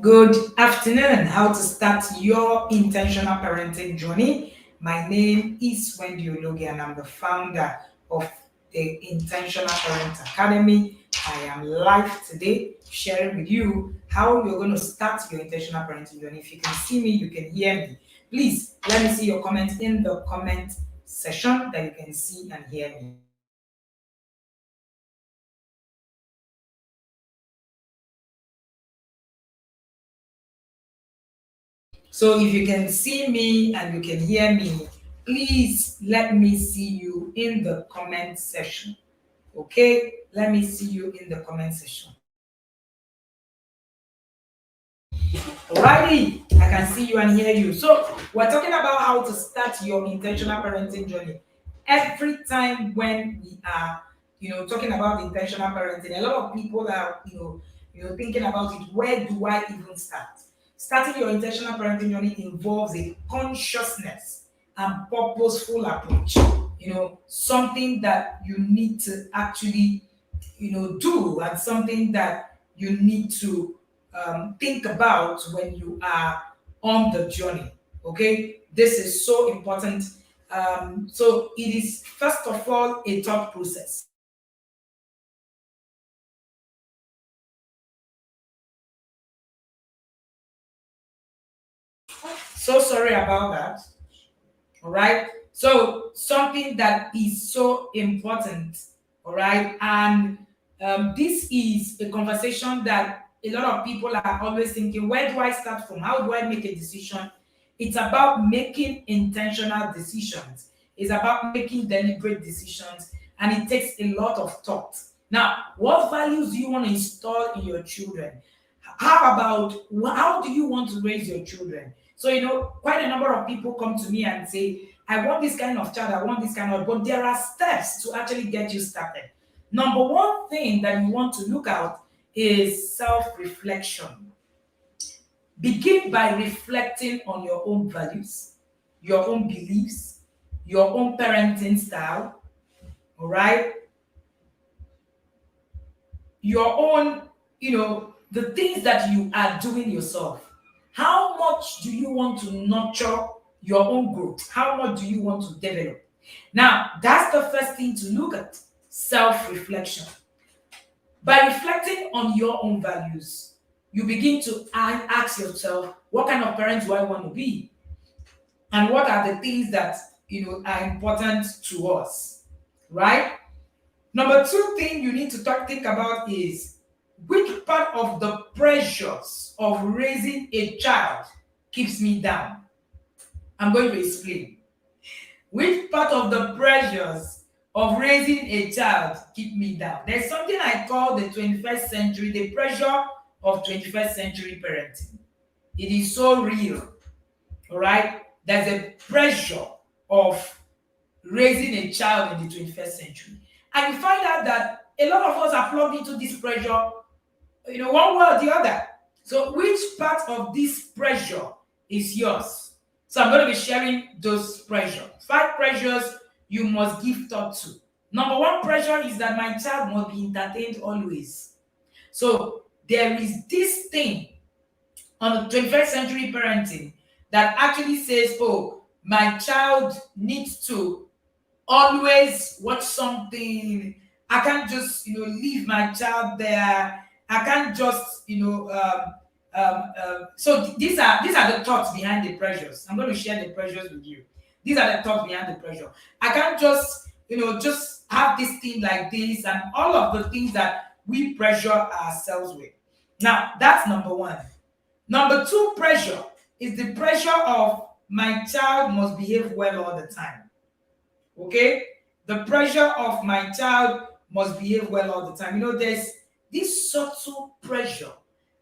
Good afternoon. How to start your intentional parenting journey. My name is Wendy Ologi and I'm the founder of the Intentional Parent Academy. I am live today sharing with you how you're going to start your intentional parenting journey. If you can see me, you can hear me. Please let me see your comments in the comment section that you can see and hear me. So if you can see me and you can hear me, please let me see you in the comment section. Okay? Let me see you in the comment section. Alrighty, I can see you and hear you. So we're talking about how to start your intentional parenting journey. Every time when we are, talking about intentional parenting, a lot of people are, thinking about it. Where do I even start? Starting your intentional parenting journey involves a consciousness and purposeful approach. Something that you need to actually, do, and something that you need to think about when you are on the journey. Okay, this is so important. So it is first of all a thought process. So sorry about that. All right. So something that is so important. All right, and this is a conversation that a lot of people are always thinking, where do I start from? How do I make a decision? It's about making intentional decisions. It's about making deliberate decisions, and it takes a lot of thought. Now, what values do you want to install in your children? How about how do you want to raise your children? So, quite a number of people come to me and say, I want this kind of child, I want this kind of, but there are steps to actually get you started. Number one thing that you want to look at is self reflection. Begin by reflecting on your own values, your own beliefs, your own parenting style, all right? Your own, the things that you are doing yourself. How much do you want to nurture your own growth? How much do you want to develop? Now, that's the first thing to look at, self reflection. By reflecting on your own values, you begin to ask yourself, what kind of parent do I want to be? And what are the things that are important to us? Right? Number two thing you need to think about is which part of the pressures of raising a child keeps me down? I'm going to explain. Which part of the pressures of raising a child keep me down? There's something I call the 21st century, the pressure of 21st century parenting. It is so real, all right? There's a pressure of raising a child in the 21st century. And you find out that a lot of us are plugged into this pressure, one way or the other. So, which part of this pressure is yours? So, I'm going to be sharing those pressures. 5 pressures you must give thought to. Number one pressure is that my child must be entertained always. So, there is this thing on the 21st century parenting that actually says, oh, my child needs to always watch something. I can't just leave my child there. I can't just so these are the thoughts behind the pressures. I'm going to share the pressures with you. These are the thoughts behind the pressure. I can't just just have this thing like this and all of the things that we pressure ourselves with. Now that's number one. Number two pressure is the pressure of my child must behave well all the time. Okay? The pressure of my child must behave well all the time. There's this subtle pressure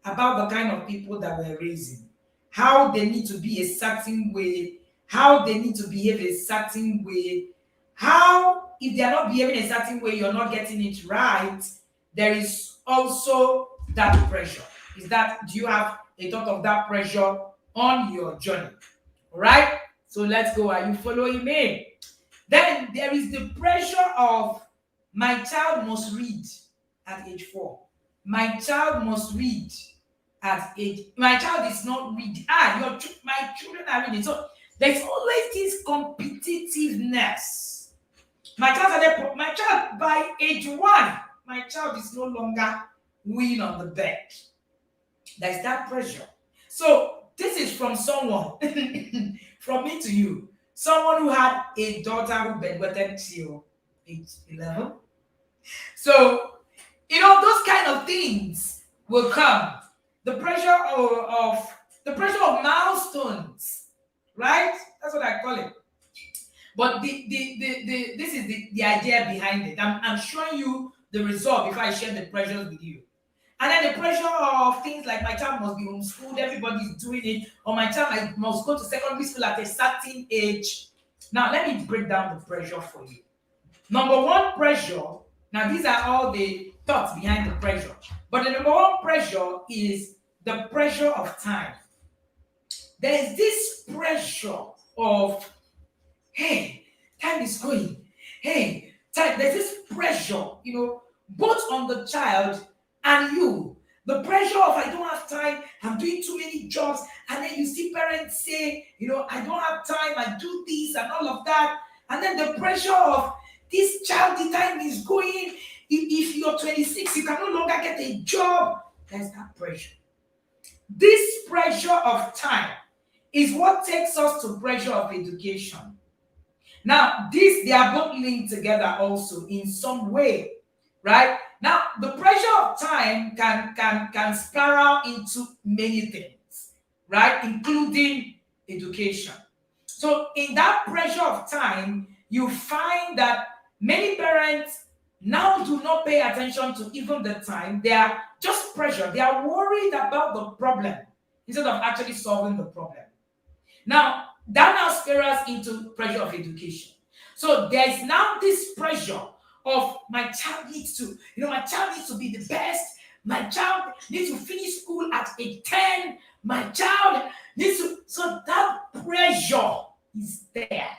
about the kind of people that we're raising, how they need to be a certain way, how they need to behave a certain way, how, if they are not behaving a certain way, you're not getting it right. There is also that pressure. Do you have a thought of that pressure on your journey? All right? So let's go. Are you following me? Then there is the pressure of my child must read at age 4. My child must read at age. My child is not reading. My children are reading. So there's always this competitiveness. My child by age 1, my child is no longer wheeling on the bed. There's that pressure. So this is from someone, from me to you, someone who had a daughter who bedwetted till age 11. So, those kind of things will come. The pressure of milestones, right? That's what I call it. But this is the idea behind it. I'm showing you the result before I share the pressures with you. And then the pressure of things like my child must be homeschooled, everybody's doing it, or my child must go to secondary school at a certain age. Now, let me break down the pressure for you. Number one pressure, now these are all the thoughts behind the pressure, but the number one pressure is the pressure of time. There is this pressure of, hey, time is going. Hey, time, there's this pressure, both on the child and you. The pressure of, I don't have time, I'm doing too many jobs, and then you see parents say, I don't have time, I do this and all of that. And then the pressure of this child, the time is going. If you're 26, you can no longer get a job. There's that pressure. This pressure of time is what takes us to pressure of education. Now, they are both linked together also in some way, right? Now, the pressure of time can spiral into many things, right? Including education. So in that pressure of time, you find that many parents now do not pay attention to even the time. They are just pressure. They are worried about the problem instead of actually solving the problem. Now, that now spirals into pressure of education. So there's now this pressure of my child needs to be the best. My child needs to finish school at age 10. My child needs to. So that pressure is there.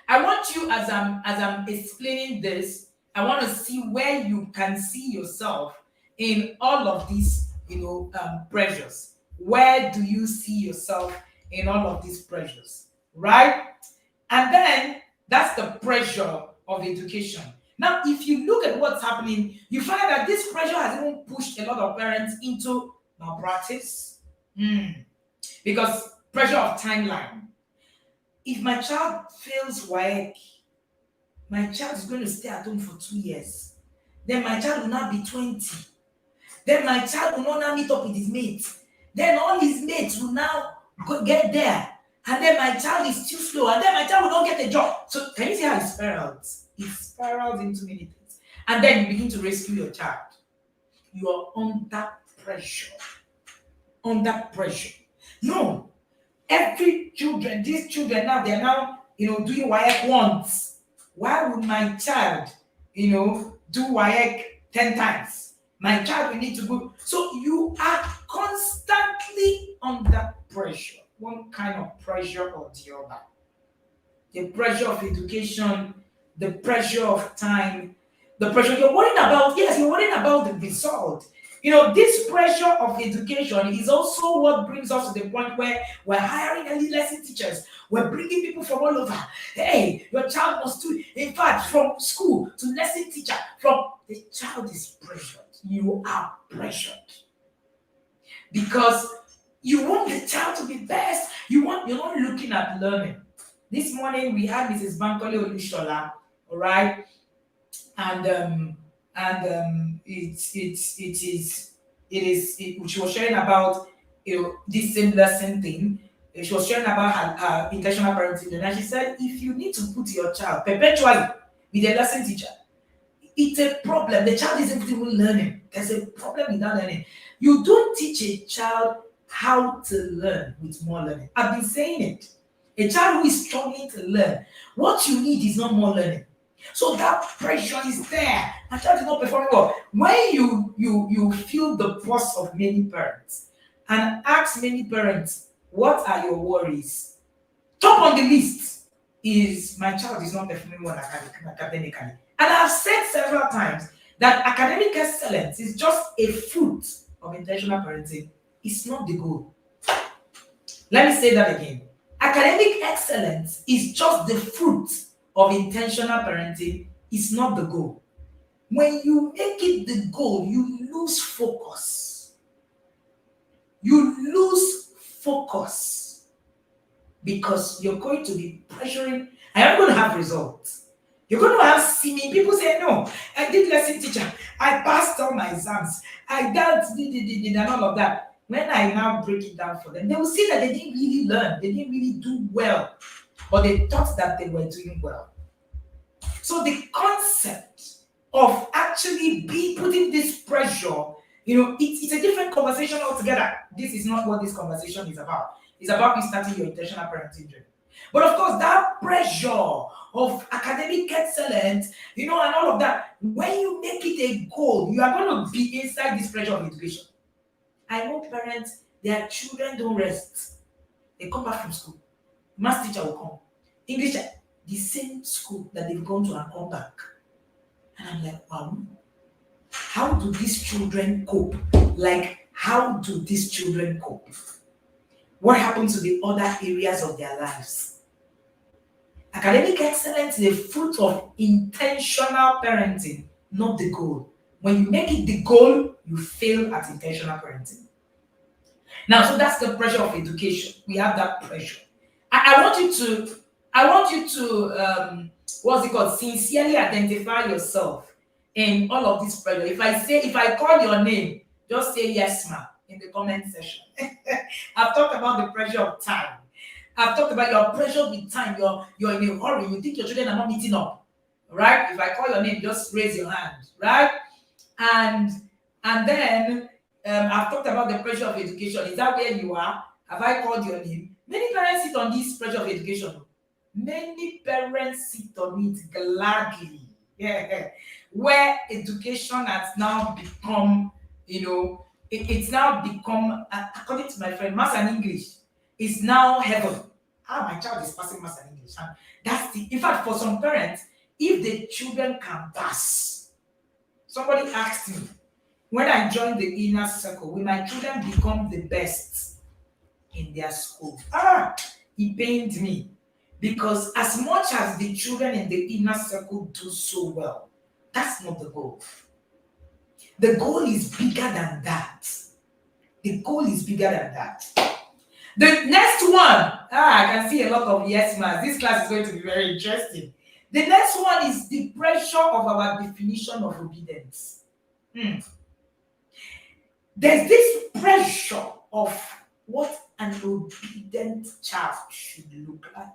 I want you, as I'm explaining this, I want to see where you can see yourself in all of these, pressures. Where do you see yourself in all of these pressures, right? And then that's the pressure of education. Now, if you look at what's happening, you find that this pressure has even pushed a lot of parents into malpractice. Because pressure of timeline. If my child fails WAEC, my child is going to stay at home for 2 years. Then my child will not be 20. Then my child will not meet up with his mates. Then all his mates will now get there. And then my child is too slow. And then my child will not get a job. So can you see how it spirals? It spirals into many things. And then you begin to rescue your child. You are under pressure. Under pressure. No. These children now, they're now, doing WAEC once. Why would my child, do WAEC 10 times? My child will need to go. So you are constantly under pressure. One kind of pressure or the other. The pressure of education, the pressure of time, the pressure you're worrying about. Yes, you're worrying about the result. This pressure of education is also what brings us to the point where we're hiring early lesson teachers. We're bringing people from all over. Hey, your child must do. In fact, from school to lesson teacher, the child is pressured. You are pressured because you want the child to be best. You're not looking at learning. This morning we had Mrs. Bankole Olushola, all right, and she was sharing about this same lesson thing. She was sharing about her intentional parenting, and she said if you need to put your child perpetually with a lesson teacher, it's a problem. The child isn't even learning. There's a problem with that learning. You don't teach a child how to learn with more learning. I've been saying it. A child who is struggling to learn, what you need is not more learning. So that pressure is there. My child is not performing well. When you feel the pulse of many parents and ask many parents, what are your worries? Top on the list is my child is not performing well academically. And I've said several times that academic excellence is just a fruit of intentional parenting is not the goal. Let me say that again. Academic excellence is just the fruit of intentional parenting, it's not the goal. When you make it the goal, you lose focus. You lose focus because you're going to be pressuring. I am going to have results. You're going to have seeming people say, no, I did lesson teacher. I passed all my exams. I did, and all of that. When I now break it down for them, they will see that they didn't really learn. They didn't really do well. But they thought that they were doing well. So the concept of actually putting this pressure, it's a different conversation altogether. This is not what this conversation is about. It's about you starting your intentional parenting journey. But of course, that pressure of academic excellence, and all of that, when you make it a goal, you are going to be inside this pressure of education. I know parents, their children don't rest. They come back from school. Math teacher will come. English, the same school that they've gone to and come back. And I'm like, wow, how do these children cope? Like, how do these children cope? What happened to the other areas of their lives? Academic excellence is a fruit of intentional parenting, not the goal. When you make it the goal, you fail at intentional parenting. Now, so that's the pressure of education. We have that pressure. I want you to what's it called? Sincerely identify yourself in all of this pressure. If I call your name, just say yes, ma'am, in the comment section. I've talked about the pressure of time. I've talked about your pressure with time. You're in a hurry. You think your children are not meeting up, right? If I call your name, just raise your hand, right? And then I've talked about the pressure of education. Is that where you are? Have I called your name? Many parents sit on this pressure of education. Many parents sit on it gladly. Yeah. Where education has now become, it's now become, according to my friend, Maths and English is now heaven. My child is passing Maths and English. And in fact, for some parents, if the children can pass, somebody asked me, when I joined the inner circle, will my children become the best in their school? It pained me. Because as much as the children in the inner circle do so well, that's not the goal. The goal is bigger than that. The goal is bigger than that. The next one, I can see a lot of yes man. This class is going to be very interesting. The next one is the pressure of our definition of obedience. There's this pressure of what an obedient child should look like.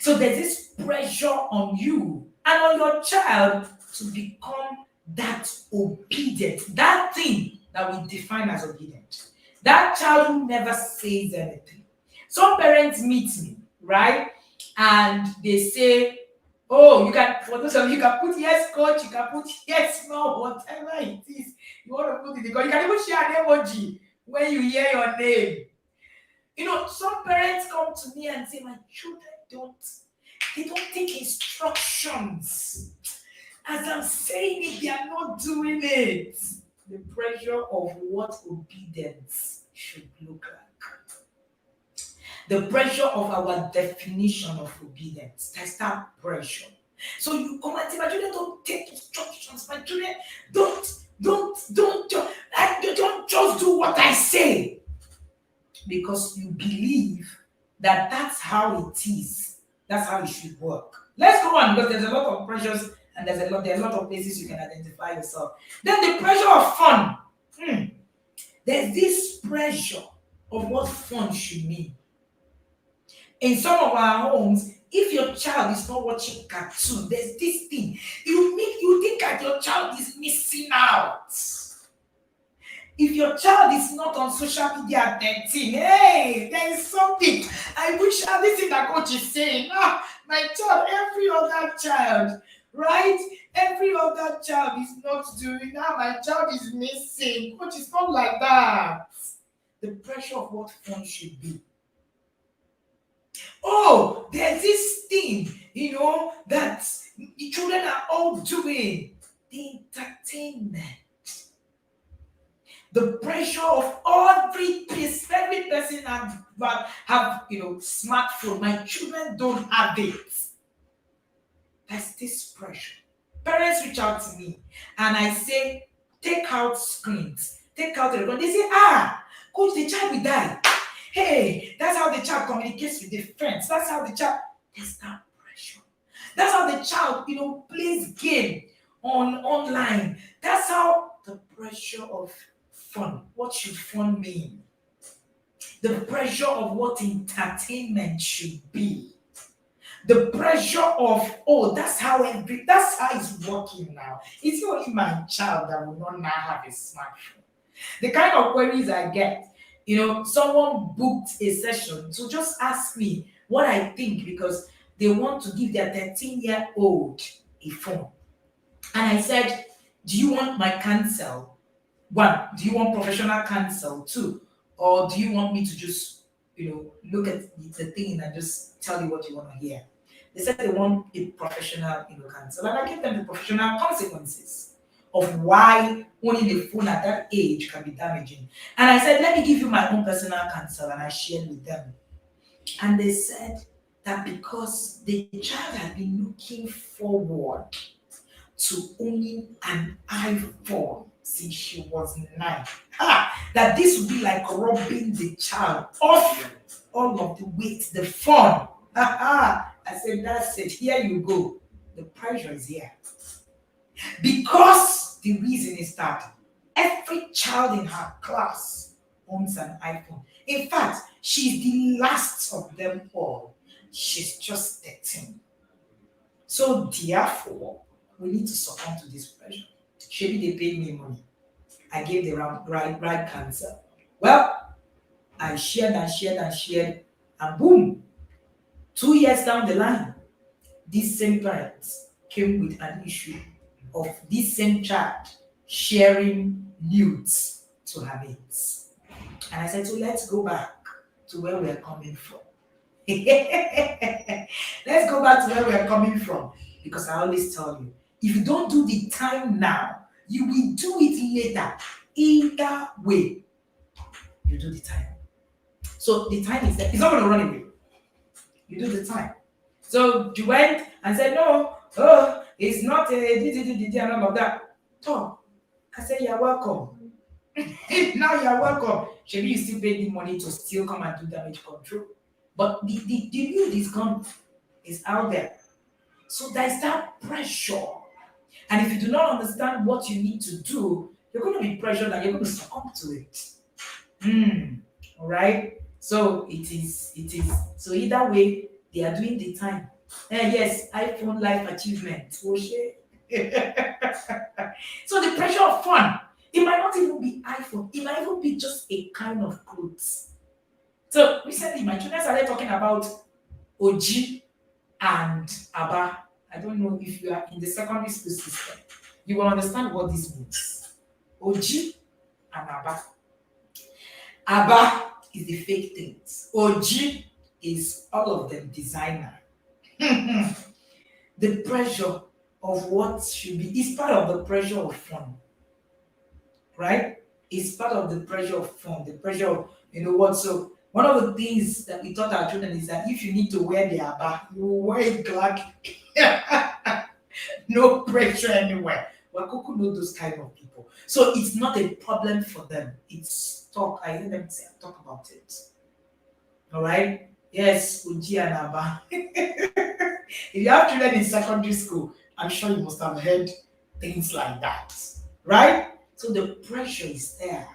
So there's this pressure on you and on your child to become that obedient, that thing that we define as obedient. That child who never says anything. Some parents meet me, right? And they say, oh, for those of you can put yes, coach, you can put yes, no, whatever it is. You want to put it because you can even share an emoji when you hear your name. Some parents come to me and say, my children don't take instructions. As I'm saying it, they are not doing it. The pressure of what obedience should look like. The pressure of our definition of obedience. That's that pressure. So you come and say, my children don't take instructions. My children don't just do what I say. Because you believe that that's how it is. That's how it should work. Let's go on because there's a lot of pressures and there are a lot of places you can identify yourself. Then the pressure of fun. There's this pressure of what fun should mean. In some of our homes, if your child is not watching cartoon, there's this thing. You think that your child is missing out. If your child is not on social media at 13, hey, there is something. I wish I listen that coach is saying. My child, every other child, right? Every other child is not doing that. My child is missing. Coach, it's not like that. The pressure of what fun should be. Oh, there's this thing, that the children are all doing. The entertainment. The pressure of every person have smartphone. My children don't have it. There's this pressure. Parents reach out to me and I say, take out screens, take out the record. They say, coach, the child will die. Hey, that's how the child communicates with the friends. That's how the child, there's that pressure. That's how the child, plays game online. That's how the pressure of fun. What should fun mean? The pressure of what entertainment should be. The pressure of, that's how it's working now. It's only my child that will not now have a smartphone. The kind of queries I get, someone booked a session to just ask me what I think because they want to give their 13-year-old a phone. And I said, do you want my counsel? One, do you want professional counsel? Two, or do you want me to just, look at the thing and just tell you what you want to hear? They said they want a professional, counsel. And I gave them the professional consequences of why owning a phone at that age can be damaging. And I said, let me give you my own personal counsel. And I shared with them. And they said that because the child had been looking forward to owning an iPhone since she was 9, that this would be like robbing the child of all of the weight, the fun. I said, that's it. Here you go. The pressure is here. Because the reason is that every child in her class owns an iPhone. In fact, she's the last of them all. She's just 13. So therefore, we need to succumb to this pressure. Maybe they paid me money. I gave the right answer. Well, I shared and shared and shared, and boom, 2 years down the line, these same parents came with an issue of this same child sharing nudes to her mates. And I said, so let's go back to where we're coming from. Let's go back to where we're coming from. Because I always tell you, if you don't do the time now, you will do it later. Either way, you do the time. So the time is there. It's not going to run away. You do the time. So you went and said, no, it's not a and all of that. Talk. I said, you're welcome. Now you're welcome. Maybe you still pay the money to still come and do damage control. But the need is gone, is out there. So there's that pressure. And if you do not understand what you need to do, you're going to be pressured and you're going to succumb to it. All right? So it is. So either way, they are doing the time. Yes, iPhone life achievement. So the pressure of fun, it might not even be iPhone. It might even be just a kind of clothes. So recently, my children started talking about OG and Abba. I don't know if you are in the secondary school system. You will understand what this means. OG and Abba. Abba is the fake things. OG is all of them designer. The pressure of what should be is part of the pressure of fun. Right? It's part of the pressure of fun, the pressure of what. So one of the things that we taught our children is that if you need to wear the Abba, you wear it gladly. No pressure anywhere. Wakuku know those kind of people. So it's not a problem for them. It's talk. I hear them say, talk about it. All right? Yes, Uji and Abba. If you have children in secondary school, I'm sure you must have heard things like that. Right? So the pressure is there.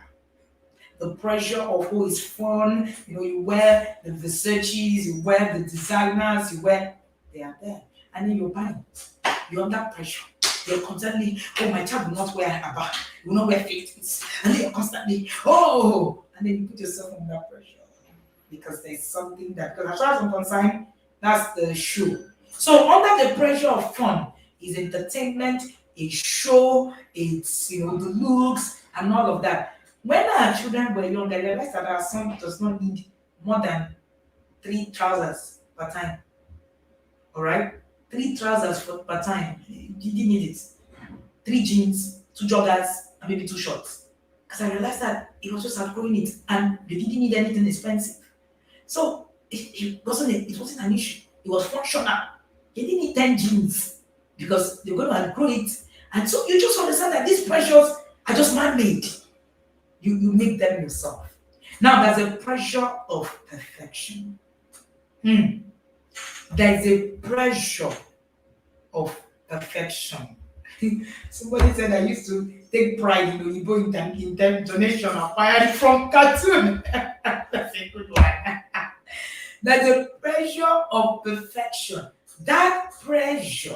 The pressure of who is fun, you wear the Versace's, you wear the designers, they are there. And then you're buying. You're under pressure. You're constantly, my child will not wear Abba, will not wear fake things. And then you're constantly, and then you put yourself under pressure. Because there's something that, because as far as I'm concerned, that's the show. So under the pressure of fun is entertainment, a show, it's the looks and all of that. When our children were young, I realized that our son does not need more than 3 trousers per time. All right? 3 trousers per time. You didn't need it. 3 jeans, 2 joggers, and maybe 2 shorts. because I realized that he was just outgrowing it and they didn't need anything expensive. So it wasn't an issue. It was functional. They didn't need 10 jeans because they're going to outgrow it. And so you just understand that these pressures are just man-made. You make them yourself. Now there's a pressure of perfection. Hmm. There's a pressure of perfection. Somebody said I used to take pride in Oyibo intonation acquired from cartoon. That's a good one. There's a pressure of perfection. That pressure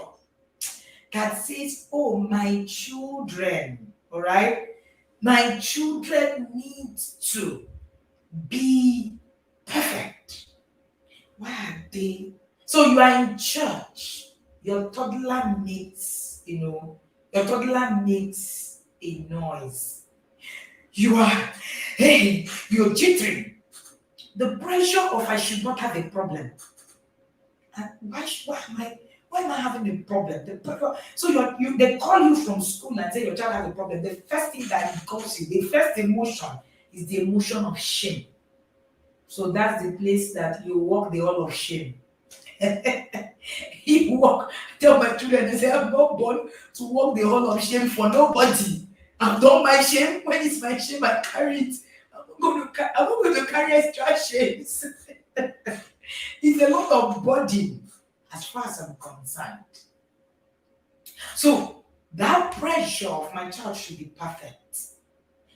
that says, oh, my children, all right, my children need to be perfect. Why are they? So you are in church, your toddler makes, your toddler makes a noise. You are, hey, you're jittering. The pressure of I should not have a problem. And why am I having a problem? The pressure, so they call you from school and say your child has a problem. The first thing that it comes to, the first emotion is the emotion of shame. So that's the place that you walk the hall of shame. You walk, tell my children, they say, I'm not born to walk the hall of shame for nobody. I've done my shame. When it's my shame, I carry it. I'm not going to carry extra shames. It's a lot of burden as far as I'm concerned. So that pressure of my child should be perfect.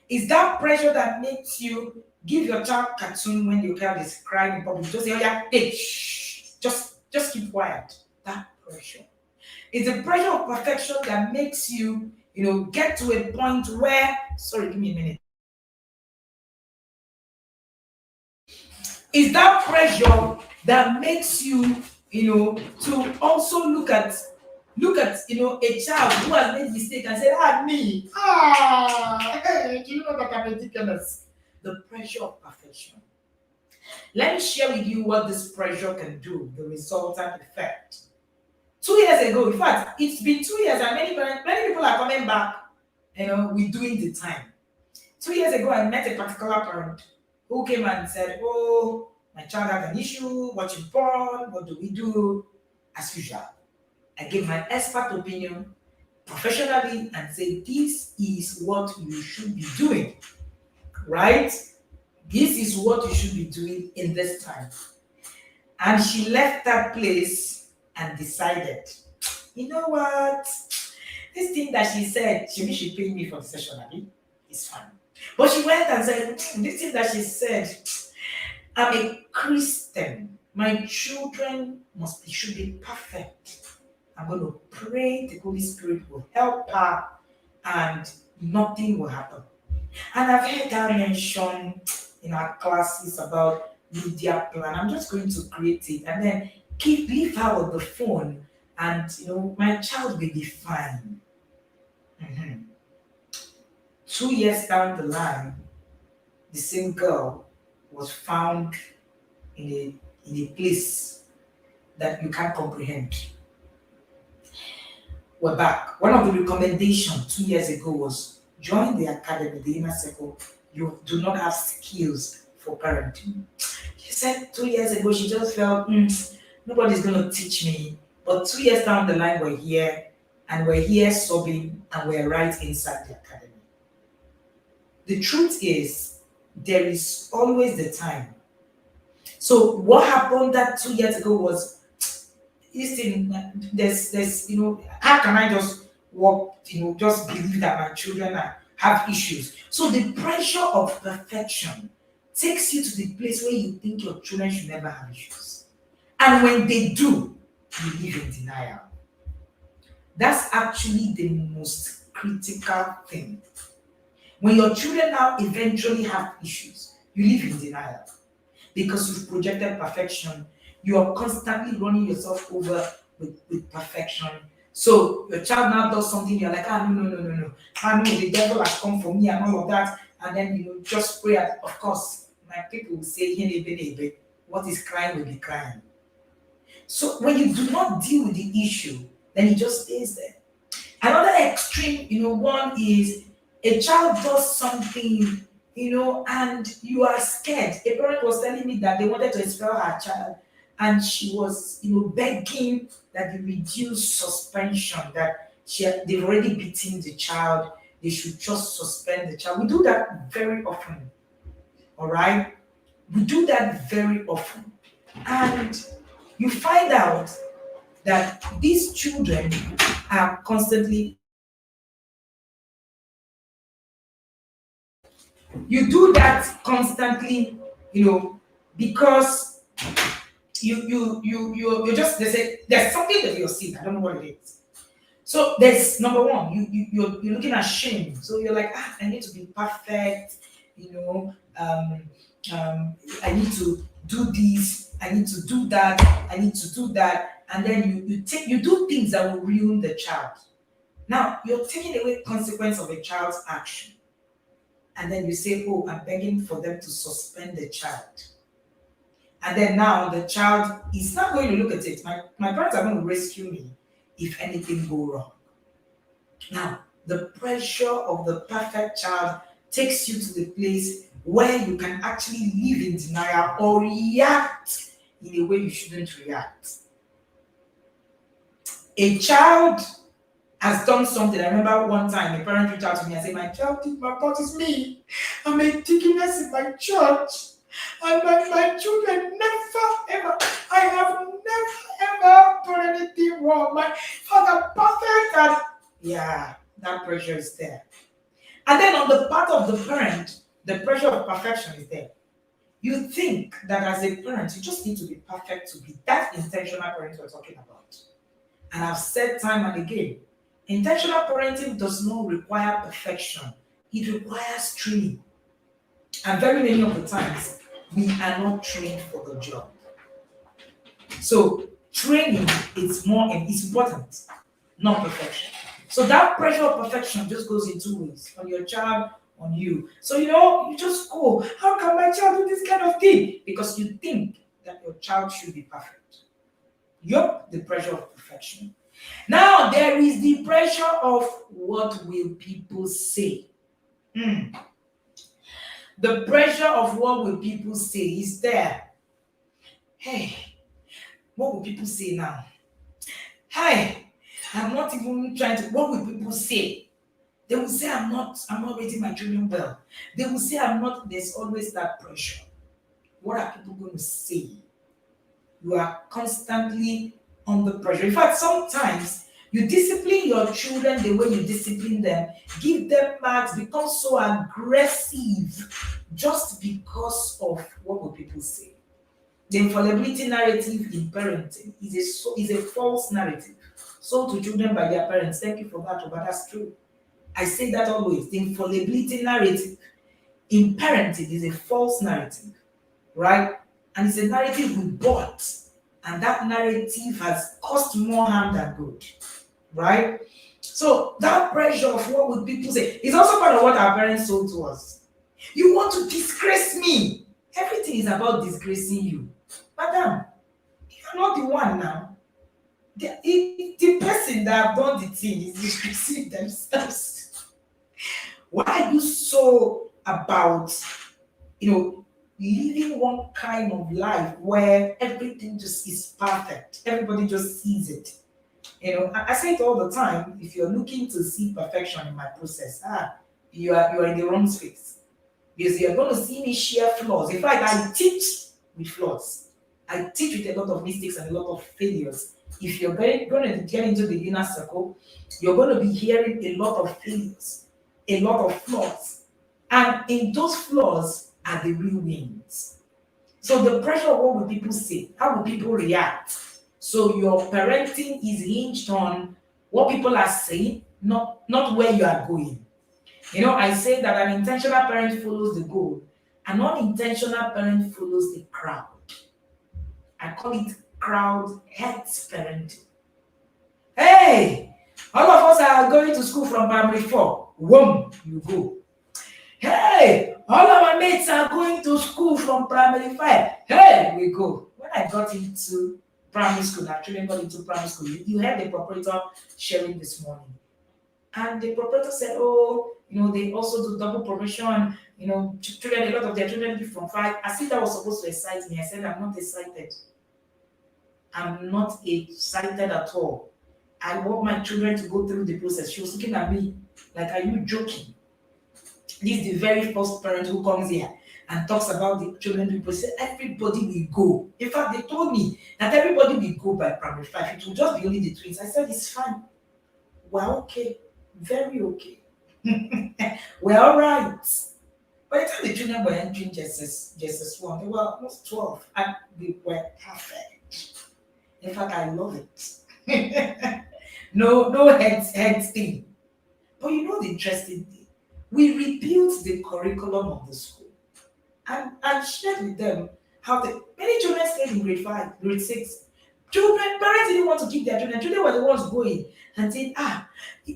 Is that pressure that makes you give your child cartoon when your child is crying in public? Just say, oh yeah, hey, shh, just keep quiet. That pressure. It's the pressure of perfection that makes you, get to a point where, sorry, give me a minute. Is that pressure that makes you, to also look at, a child who has made mistake and say, me, hey, do you know that I'm ridiculous? The pressure of perfection. Let me share with you what this pressure can do, the resultant effect. 2 years ago, in fact, it's been 2 years and many people are coming back, with doing the time. 2 years ago, I met a particular parent who came and said, oh, my child has an issue, watching porn, what do we do? As usual, I gave my expert opinion professionally and said, this is what you should be doing, right? This is what you should be doing in this time. And she left that place and decided, you know what? This thing that she said, she paid me for the session, it's fine. But she went and said, this thing that she said, I'm a Christian. My children should be perfect. I'm going to pray the Holy Spirit will help her and nothing will happen. And I've heard her mention in our classes about media plan. I'm just going to create it and then leave her with the phone and my child will be fine. 2 years down the line, the same girl was found in a place that you can't comprehend. We're back. One of the recommendations 2 years ago was join the academy, the inner circle. You do not have skills for parenting. She said 2 years ago she just felt nobody's going to teach me. But 2 years down the line, we're here sobbing, and we're right inside the academy. The truth is, there is always the time. So what happened that 2 years ago was this thing. There's how can I just walk? Just believe that my children have issues. So the pressure of perfection takes you to the place where you think your children should never have issues, and when they do, you live in denial. That's actually the most critical thing. When your children now eventually have issues, you live in denial because you've projected perfection. You are constantly running yourself over with perfection. So your child now does something, you're like, no. No, the devil has come for me and all of that. And then, just pray. Of course, my people will say, what is crying will be crying. So when you do not deal with the issue, then it just stays there. Another extreme, one is A child does something, and you are scared. A parent was telling me that they wanted to expel her child, and she was, begging that they reduce suspension, that they've already beaten the child, they should just suspend the child. We do that very often, all right? We do that very often. And you find out that these children are constantly, you do that constantly, because you just, they say there's something that you're seeing. I don't know what it is. So there's number one, you're looking at shame. So you're like, I need to be perfect, you know, um, I need to do this, I need to do that, I need to do that, and then you do things that will ruin the child. Now you're taking away consequence of a child's action, and then you say, oh, I'm begging for them to suspend the child. And then now the child is not going to look at it. My parents are going to rescue me if anything go wrong. Now, the pressure of the perfect child takes you to the place where you can actually live in denial or react in a way you shouldn't react. A child has done something. I remember one time a parent reached out to me and said, my child did my part is me. I'm a deaconess in my church. And my children never ever, I have never ever done anything wrong. My father perfect, and yeah, that pressure is there. And then on the part of the parent, the pressure of perfection is there. You think that as a parent, you just need to be perfect to be that intentional parent we're talking about. And I've said time and again, intentional parenting does not require perfection. It requires training. And very many of the times, we are not trained for the job. So training is important, not perfection. So that pressure of perfection just goes in two ways: on your child, on you. So you just go, how can my child do this kind of thing? Because you think that your child should be perfect. Yup, the pressure of perfection. Now there is the pressure of what will people say. Hmm. The pressure of what will people say is there. Hey, what will people say now? Hey, I'm not even trying to. What will people say? They will say I'm not raising my children well. They will say I'm not. There's always that pressure. What are people going to say? You are constantly under pressure. In fact, sometimes you discipline your children the way you discipline them, give them marks, become so aggressive just because of what will people say. The infallibility narrative in parenting is a false narrative sold to children by their parents. Thank you for that, but that's true. I say that always. The infallibility narrative in parenting is a false narrative, right? And it's a narrative we bought, and that narrative has caused more harm than good, right? So that pressure of what would people say is also part of what our parents sold to us. You want to disgrace me. Everything is about disgracing you. Madam, you're not the one now. The person that have done the thing is disgracing themselves. Why are you so about, living one kind of life where everything just is perfect? Everybody just sees it. I say it all the time. If you're looking to see perfection in my process, you are in the wrong space. Because you're going to see me share flaws. In fact, I teach with flaws. I teach with a lot of mistakes and a lot of failures. If you're going to get into the inner circle, you're going to be hearing a lot of failures, a lot of flaws. And in those flaws are the real wins. So the pressure of what will people say? How will people react? So your parenting is hinged on what people are saying, not where you are going. I say that an intentional parent follows the goal, an unintentional parent follows the crowd. I call it crowd health parenting. Hey, all of us are going to school from primary 4. Whoom, you go. Hey, all of my mates are going to school from primary 5. Hey, we go. When I got into primary school, actually got into primary school, you heard the proprietor sharing this morning. And the proprietor said, oh, They also do double promotion. Children, a lot of their children live from five. As if that was supposed to excite me. I said, I'm not excited. I'm not excited at all. I want my children to go through the process. She was looking at me like, are you joking? This is the very first parent who comes here and talks about the children. People say everybody will go. In fact, they told me that everybody will go by primary five. It will just be only the twins. I said, it's fine. We're okay. Very okay. We're all right. By the time the children were entering Jesus 1, they were almost 12 and they were perfect. In fact, I love it. No head thing. But the interesting thing, we rebuilt the curriculum of the school and shared with them how many children stayed in grade 5, grade 6. Parents didn't want to keep their children. Children were the ones going and saying,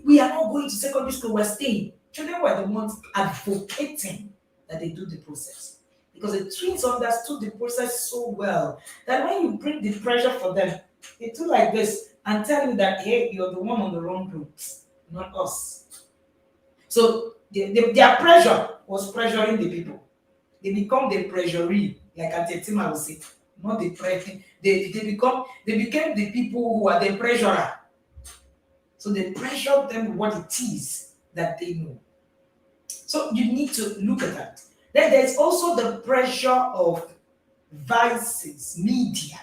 we are not going to secondary school, we're staying. Children were the ones advocating that they do the process. Because the twins understood the process so well that when you bring the pressure for them, they do like this and tell you that, hey, you're the one on the wrong route, not us. So their pressure was pressuring the people. They become the pressuree, like Atetima would say. Not the pressure. They became the people who are the pressurer. So they pressure them with what it is that they know. So you need to look at that. Then there's also the pressure of vices, media.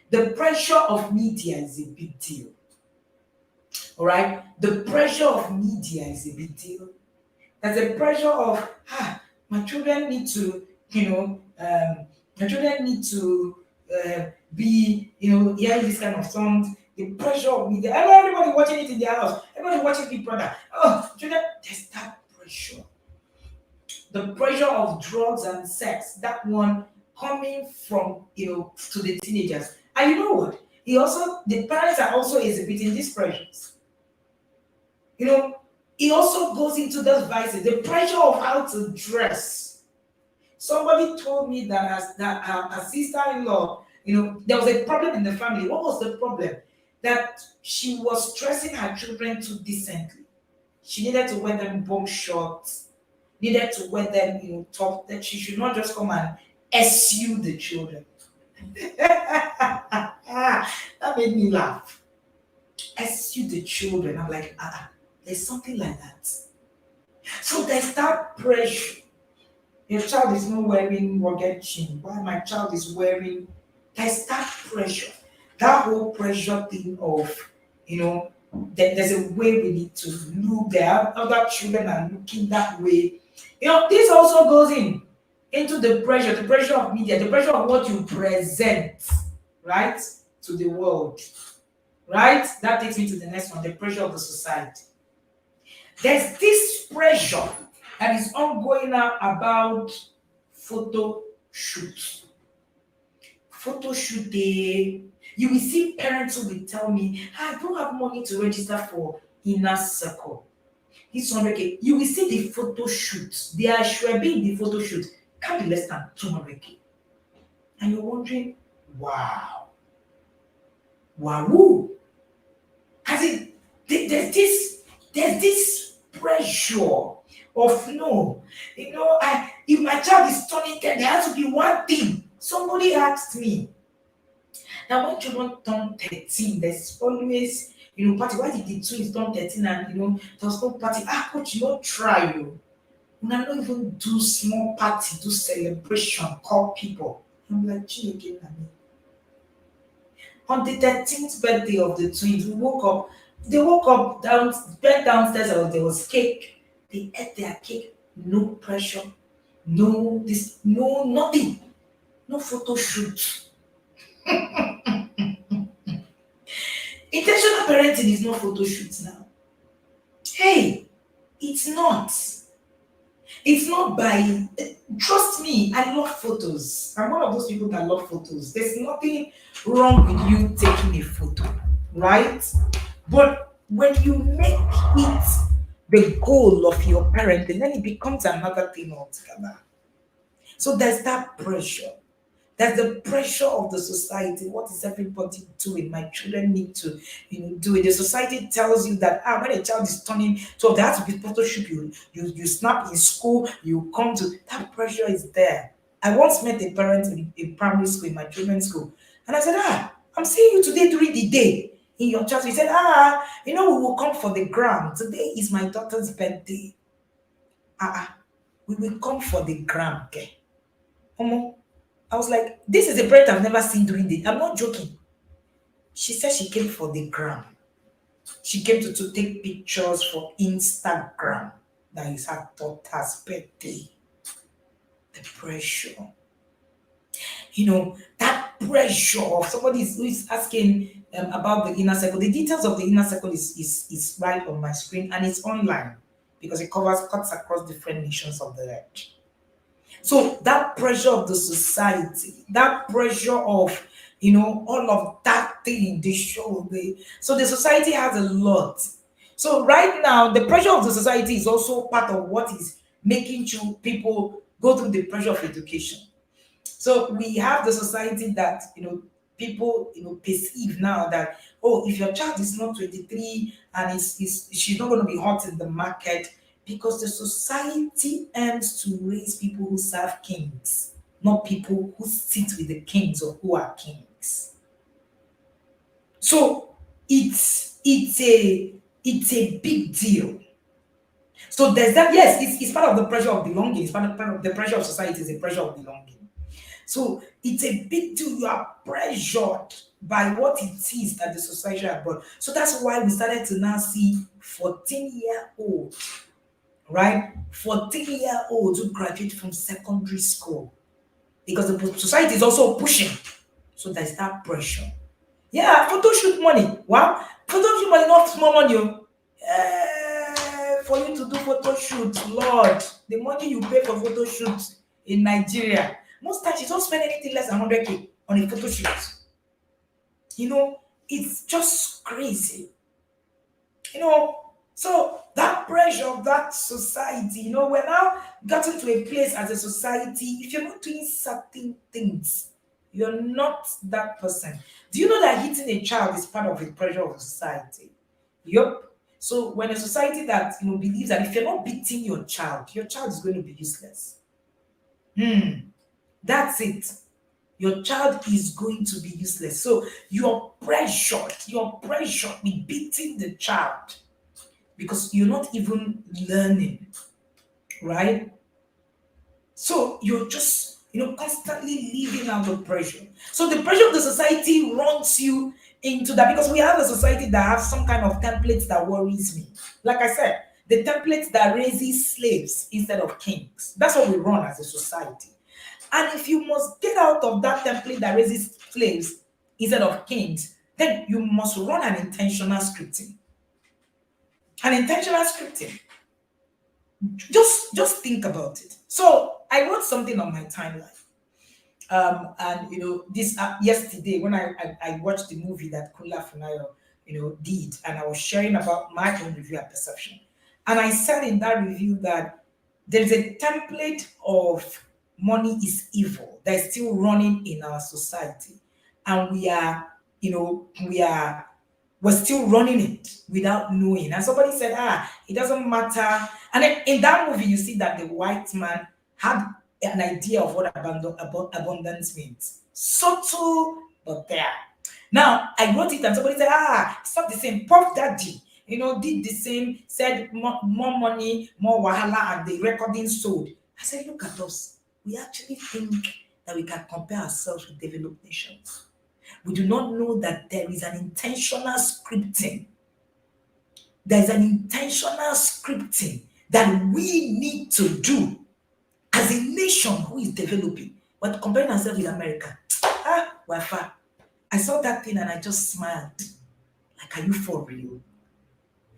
The pressure of media is a big deal. All right? The pressure of media is a big deal. There's a pressure of, my children need to, my children need to be, hearing this kind of songs. The pressure of media. Everybody watching it in their house. Everybody watching Big Brother. Oh, children, there's that pressure. The pressure of drugs and sex. That one coming from, to the teenagers. And you know what? The parents are also exhibiting these pressures. It also goes into those vices. The pressure of how to dress. Somebody told me that her sister-in-law, there was a problem in the family. What was the problem? That she was dressing her children too decently. She needed to wear them bomb shorts, needed to wear them, top, that she should not just come and SU the children. That made me laugh. SU the children. I'm like, there's something like that. So there's that pressure. Your child is not wearing rugged jeans. Why my child is wearing? There's that pressure. That whole pressure thing of, there's a way we need to look. There are other children are looking that way. This also goes into the pressure of media, the pressure of what you present, right, to the world. Right? That takes me to the next one, the pressure of the society. There's this pressure that is ongoing now about photo shoots. Photo shoot day. You will see parents who will tell me, I don't have money to register for inner circle. It's 100K. You will see the photo shoots. They are sure being the photo shoot can't be less than 200K. And you're wondering, wow. Wow. Has it there's this pressure of no, if my child is turning 10, there has to be one thing. Somebody asked me. Now when children turn 13, there's always, party. Why did the twins turn 13 and there was no party? Coach, you don't try you. Not even do small party, do celebration, call people. I'm like, gee, again, on the 13th birthday of the twins, they woke up went downstairs, and there was cake. They ate their cake, no pressure, no nothing, no photo shoot. Intentional parenting is not photo shoots now. Hey, it's not. It's not by, trust me, I love photos. I'm one of those people that love photos. There's nothing wrong with you taking a photo, right? But when you make it the goal of your parenting, then it becomes another thing altogether. So there's that pressure. There's the pressure of the society. What is everybody doing? My children need to, do it. The society tells you that when a child is turning 12, there has to be photo shoot. You snap in school, you come to that pressure is there. I once met a parent in primary school, in my children's school, and I said, I'm seeing you today during the day in your church. He said, we will come for the gram. Today is my daughter's birthday. We will come for the gram, okay? I was like, this is a parent I've never seen during the. I'm not joking. She said she came for the gram. She came to take pictures for Instagram. That is her daughter's birthday. The pressure. That pressure of somebody who is asking about the inner circle. The details of the inner circle is right on my screen, and it's online because it cuts across different nations of the earth. So that pressure of the society, that pressure of all of that thing they show. So the society has a lot. So right now, the pressure of the society is also part of what is making people go through the pressure of education. So we have the society that people perceive now that, if your child is not 23 and she's not going to be hot in the market, because the society aims to raise people who serve kings, not people who sit with the kings or who are kings. So it's a big deal. So there's that. Yes, it's part of the pressure of belonging. It's part of the pressure of society. Is a pressure of belonging. So it's a big deal. You are pressured by what it is that the society has brought. So that's why we started to now see 14-year-olds, right? 14-year-olds who graduate from secondary school, because the society is also pushing. So there's that pressure. Yeah, photo shoot money. Wow, photo shoot money, not small money. For you to do photo shoot, Lord, the money you pay for photo shoot in Nigeria, most times you don't spend anything less than 100K on a photo shoot. It's just crazy. So that pressure of that society, we're now gotten to a place as a society. If you're not doing certain things, you're not that person. Do you know that hitting a child is part of the pressure of the society? Yup. So when a society that believes that if you're not beating your child is going to be useless. That's it. Your child is going to be useless. So you're pressured with beating the child because you're not even learning, right? So you're just constantly living under pressure. So the pressure of the society runs you into that, because we have a society that has some kind of templates that worries me. Like I said, the template that raises slaves instead of kings. That's what we run as a society. And if you must get out of that template that raises slaves instead of kings, then you must run an intentional scripting. An intentional scripting. Just think about it. So I wrote something on my timeline. And this yesterday when I watched the movie that Kula Funayo did, and I was sharing about my own review and perception. And I said in that review that there's a template of money is evil that is still running in our society, and we're still running it without knowing. And somebody said, it doesn't matter. And then in that movie, you see that the white man had an idea of what abundance means. Subtle, but there. Now, I wrote it and somebody said, it's not the same. Puff Daddy, did the same, said more money, more wahala, and the recording sold. I said, look at us. We actually think that we can compare ourselves with developed nations. We do not know that there is an intentional scripting. There's an intentional scripting that we need to do as a nation who is developing. But comparing ourselves with America, we're far. I saw that thing and I just smiled. Like, are you for real?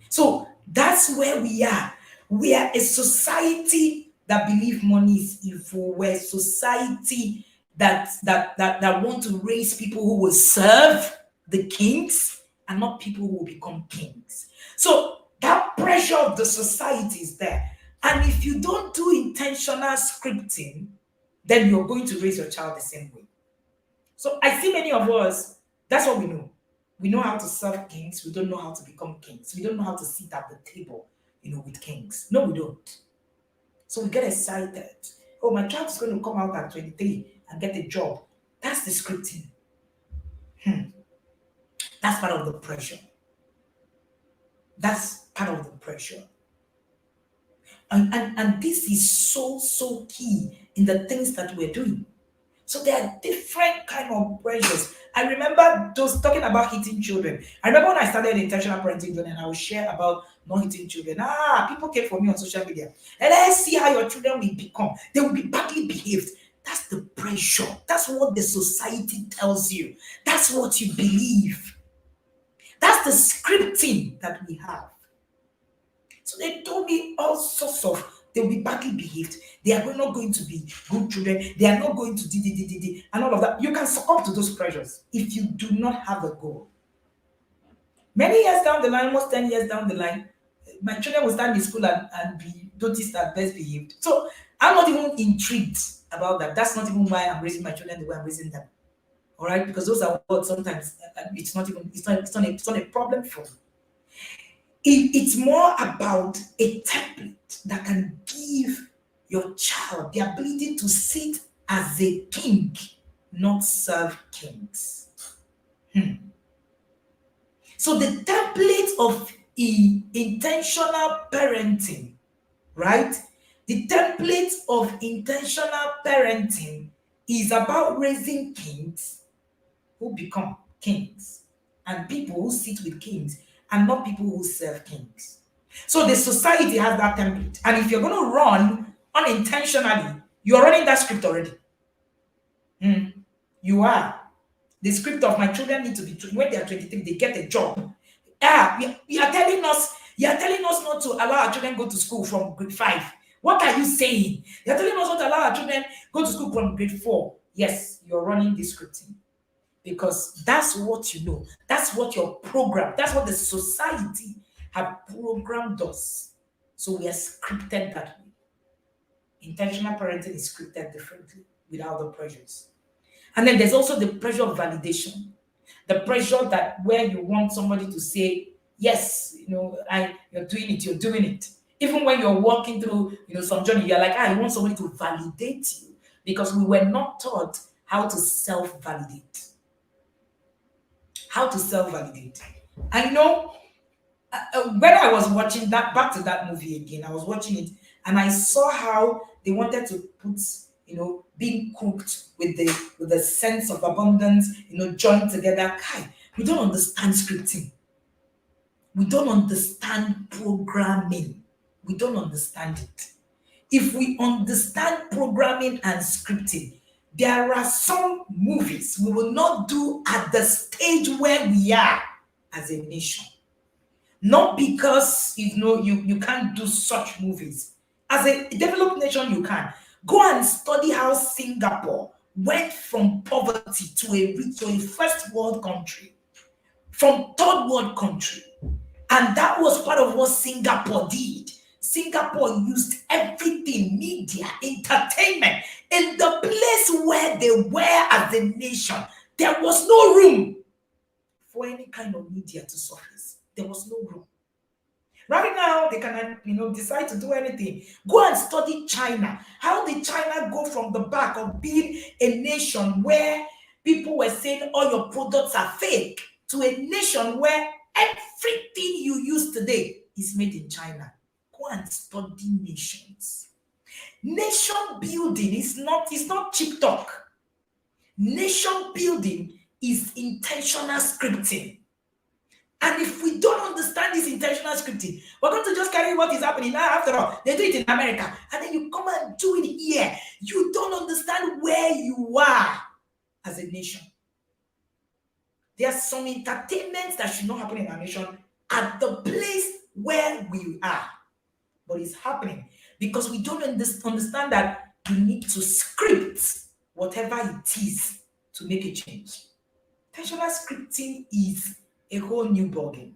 So that's where we are. We are a society that believe money is evil. We're a society that want to raise people who will serve the kings and not people who will become kings. So that pressure of the society is there. And if you don't do intentional scripting, then you're going to raise your child the same way. So I see many of us, that's what we know. We know how to serve kings. We don't know how to become kings. We don't know how to sit at the table, with kings. No, we don't. So we get excited. Oh, my child is going to come out at 23 and get a job. That's the scripting. That's part of the pressure. That's part of the pressure. And this is so, so key in the things that we're doing. So there are different kind of pressures. I remember those talking about hitting children. I remember when I started intentional parenting and I would share about not hitting children. People came for me on social media. And let's see how your children will become. They will be badly behaved. That's the pressure. That's what the society tells you. That's what you believe. That's the scripting that we have. So they told me all sorts of, they'll be badly behaved. They are not going to be good children. They are not going to and all of that. You can succumb to those pressures if you do not have a goal. Many years down the line, almost 10 years down the line, my children will start in school and be noticed as best behaved. So I'm not even intrigued about that. That's not even why I'm raising my children the way I'm raising them. All right, because those are what sometimes it's not a problem for me. It's more about a template that can give your child the ability to sit as a king, not serve kings. So the template of intentional parenting, right? The template of intentional parenting is about raising kings who become kings and people who sit with kings and not people who serve kings. So the society has that template. And if you're going to run unintentionally, you're running that script already. You are. The script of my children need to be, when they are 23, they get a job. You are telling us not to allow our children go to school from grade 5. What are you saying? You're telling us not to allow our children go to school from grade 4. Yes, you're running this scripting. Because that's what you know. That's what your program, that's what the society have programmed us. So we are scripted that way. Intentional parenting is scripted differently without the pressures. And then there's also the pressure of validation. The pressure that where you want somebody to say, yes, you're doing it. Even when you're walking through, some journey, you're like, you want somebody to validate you because we were not taught how to self-validate. How to self-validate. I know when I was watching that, back to that movie again, I was watching it and I saw how they wanted to put, being cooked with the sense of abundance, joined together. We don't understand scripting. We don't understand programming. We don't understand it. If we understand programming and scripting, there are some movies we will not do at the stage where we are as a nation. Not because you can't do such movies. As a developed nation, you can. Go and study how Singapore went from poverty to a first world country, from third world country. And that was part of what Singapore did. Singapore used everything, media, entertainment, in the place where they were as a nation. There was no room for any kind of media to surface. There was no room. Right now, they can, decide to do anything. Go and study China. How did China go from the back of being a nation where people were saying all your products are fake to a nation where everything you use today is made in China? Go and study nations. Nation building is not cheap talk. Nation building is intentional scripting. And if we don't understand this intentional scripting, we're going to just carry what is happening now. After all, they do it in America, and then you come and do it here. You don't understand where you are as a nation. There are some entertainments that should not happen in our nation at the place where we are. But it's happening because we don't understand that you need to script whatever it is to make a change. Intentional scripting is a whole new ballgame.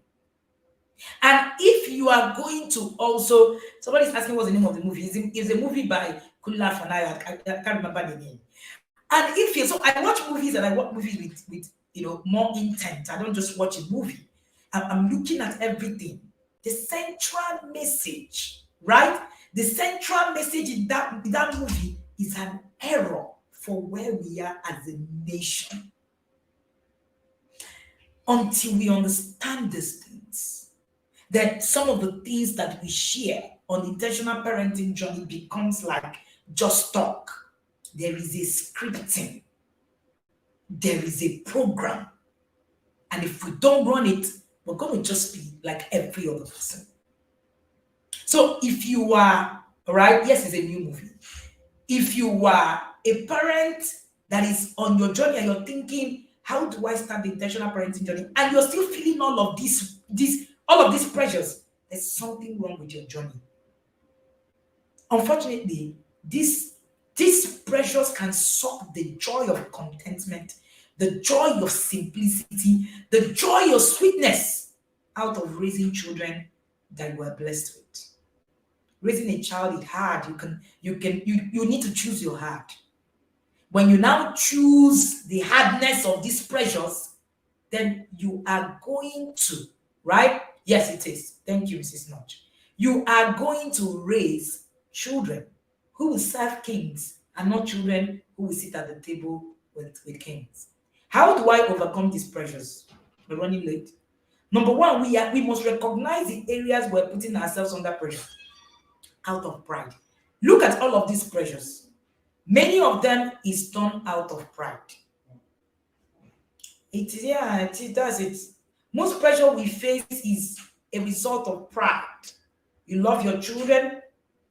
And if you are going to also, somebody's asking what's the name of the movie. It's a movie by Kula Fanaya. I can't remember the name. And if you, so I watch movies and I watch movies with more intent. I don't just watch a movie. I'm looking at everything. The central message, right? The central message in that movie is an error for where we are as a nation. Until we understand these things, then some of the things that we share on intentional parenting journey becomes like just talk. There is a scripting, there is a program, and if we don't run it, we're going to just be like every other person. So if you are, right, yes, it's a new movie. If you are a parent that is on your journey and you're thinking, how do I start the intentional parenting journey? And you're still feeling all of these pressures, there's something wrong with your journey. Unfortunately, these pressures can suck the joy of contentment, the joy of simplicity, the joy of sweetness out of raising children that you are blessed with. Raising a child is hard. You need to choose your heart. When you now choose the hardness of these pressures, then you are going to, right? Yes, it is. Thank you, Mrs. Notch. You are going to raise children who will serve kings and not children who will sit at the table with kings. How do I overcome these pressures? We're running late. Number one, we must recognize the areas we're putting ourselves under pressure out of pride. Look at all of these pressures. Many of them is done out of pride. That's it. Most pressure we face is a result of pride. You love your children,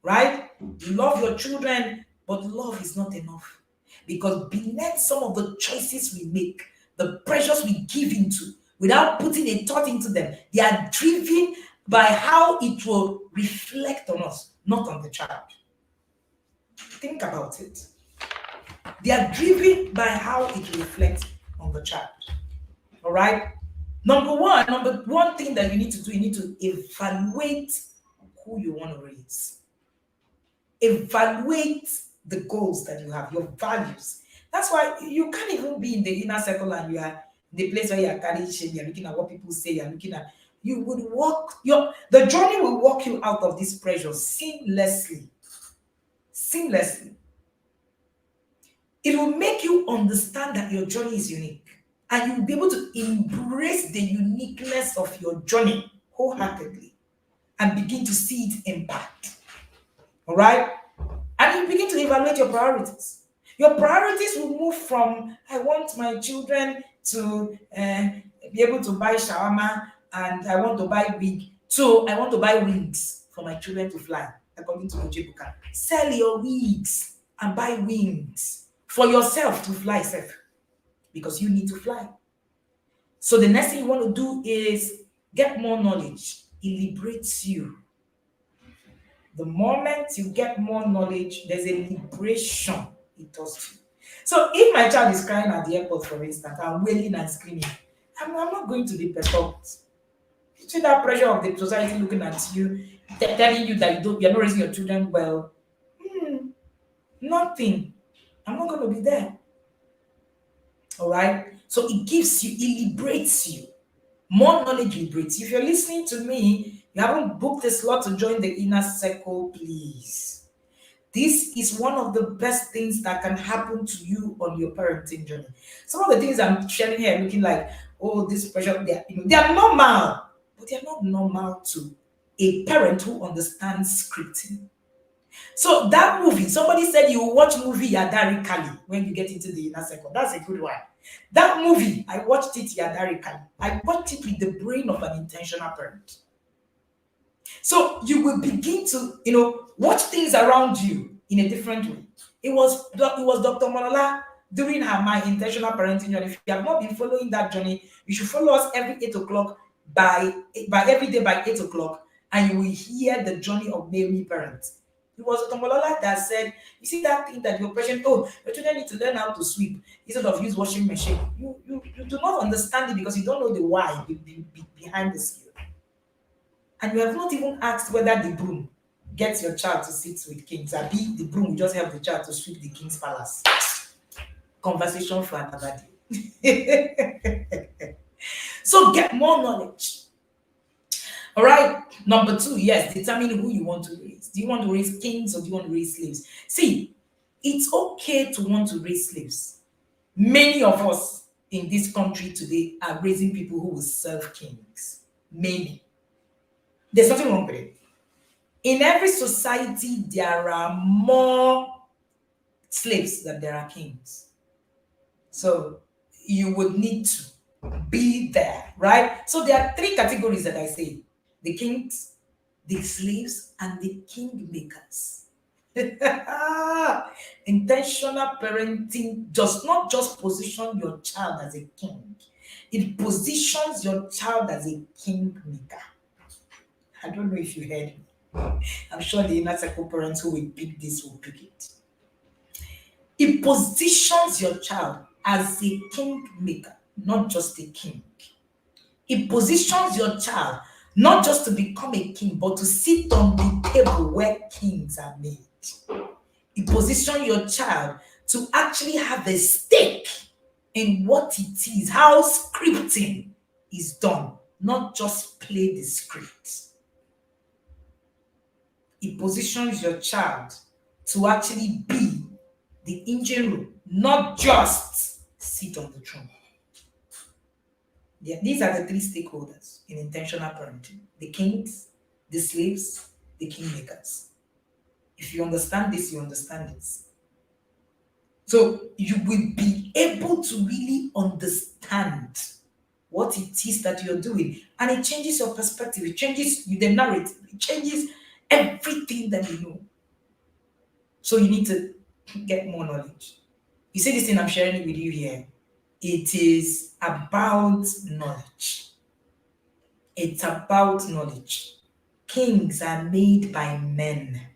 right? You love your children, but love is not enough. Because beneath some of the choices we make, the pressures we give into, without putting a thought into them, they are driven by how it will reflect on us, not on the child. Think about it. They are driven by how it reflects on the child. All right? Number one thing that you need to do, you need to evaluate who you want to raise. Evaluate the goals that you have, your values. That's why you can't even be in the inner circle and you are in the place where you are carrying shame, you're looking at what people say, you're looking at, you would walk, the journey will walk you out of this pressure seamlessly. Seamlessly. It will make you understand that your journey is unique. And you'll be able to embrace the uniqueness of your journey wholeheartedly and begin to see its impact. All right? And you begin to evaluate your priorities. Your priorities will move from, I want my children to be able to buy shawarma and I want to buy wig, to I want to buy wings for my children to fly, according to Ojebuka. Sell your wigs and buy wings for yourself to fly safe. Because you need to fly. So the next thing you want to do is get more knowledge. It liberates you. The moment you get more knowledge, there's a liberation it does you. So if my child is crying at the airport, for instance, I'm wailing and screaming, I'm not going to be perturbed. You see that pressure of the society looking at you, telling you that you're not raising your children well. Nothing. I'm not going to be there. All right. So it liberates you. More knowledge liberates you. If you're listening to me, you haven't booked a slot to join the inner circle, please. This is one of the best things that can happen to you on your parenting journey. Some of the things I'm sharing here looking like, oh, this pressure, they are normal, but they are not normal to a parent who understands scripting. So that movie, somebody said you watch movie yadarically when you get into the inner circle. That's a good one. That movie, I watched it yadarically. I watched it with the brain of an intentional parent. So you will begin to, watch things around you in a different way. It was Dr. Manola during my intentional parenting journey. If you have not been following that journey, you should follow us every 8 o'clock by every day by 8 o'clock, and you will hear the journey of Mary parents. It was Tomolola that said, you see that thing that your patient, your children need to learn how to sweep instead of use washing machine. You do not understand it because you don't know the why behind the skill. And you have not even asked whether the broom gets your child to sit with kings. The broom will just help the child to sweep the king's palace. Conversation for another day. So get more knowledge. All right. Number two, yes, determine who you want to raise. Do you want to raise kings or do you want to raise slaves? See, it's okay to want to raise slaves. Many of us in this country today are raising people who will serve kings. Many. There's nothing wrong with it. In every society, there are more slaves than there are kings. So you would need to be there, right? So there are three categories that I say: the kings, the slaves, and the kingmakers. Intentional parenting does not just position your child as a king, it positions your child as a kingmaker. I don't know if you heard me. I'm sure the inner circle parents who will pick this will pick it. It positions your child as a kingmaker, not just a king. It positions your child not just to become a king, but to sit on the table where kings are made. It positions your child to actually have a stake in what it is, how scripting is done, not just play the script. It positions your child to actually be the engine room, not just sit on the throne. Yeah, these are the three stakeholders in intentional parenting: the kings, the slaves, the kingmakers. If you understand this, you understand this. So you will be able to really understand what it is that you're doing. And it changes your perspective, it changes the narrative, it changes everything that you know. So you need to get more knowledge. You see this thing I'm sharing it with you here. It is about knowledge. It's about knowledge. Kings are made by men.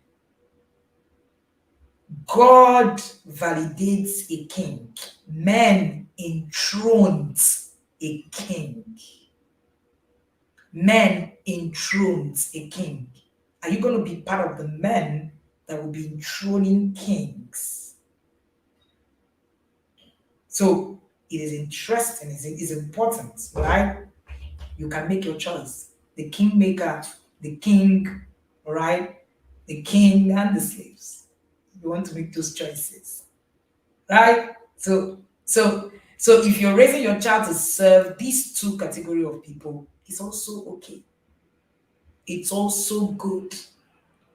God validates a king. Men enthrones a king. Men enthrones a king. Are you going to be part of the men that will be enthroning kings? So it is interesting, it's important, right? You can make your choice. The kingmaker, the king, right? The king and the slaves. You want to make those choices, right? So if you're raising your child to serve these two category of people, it's also okay. It's also good.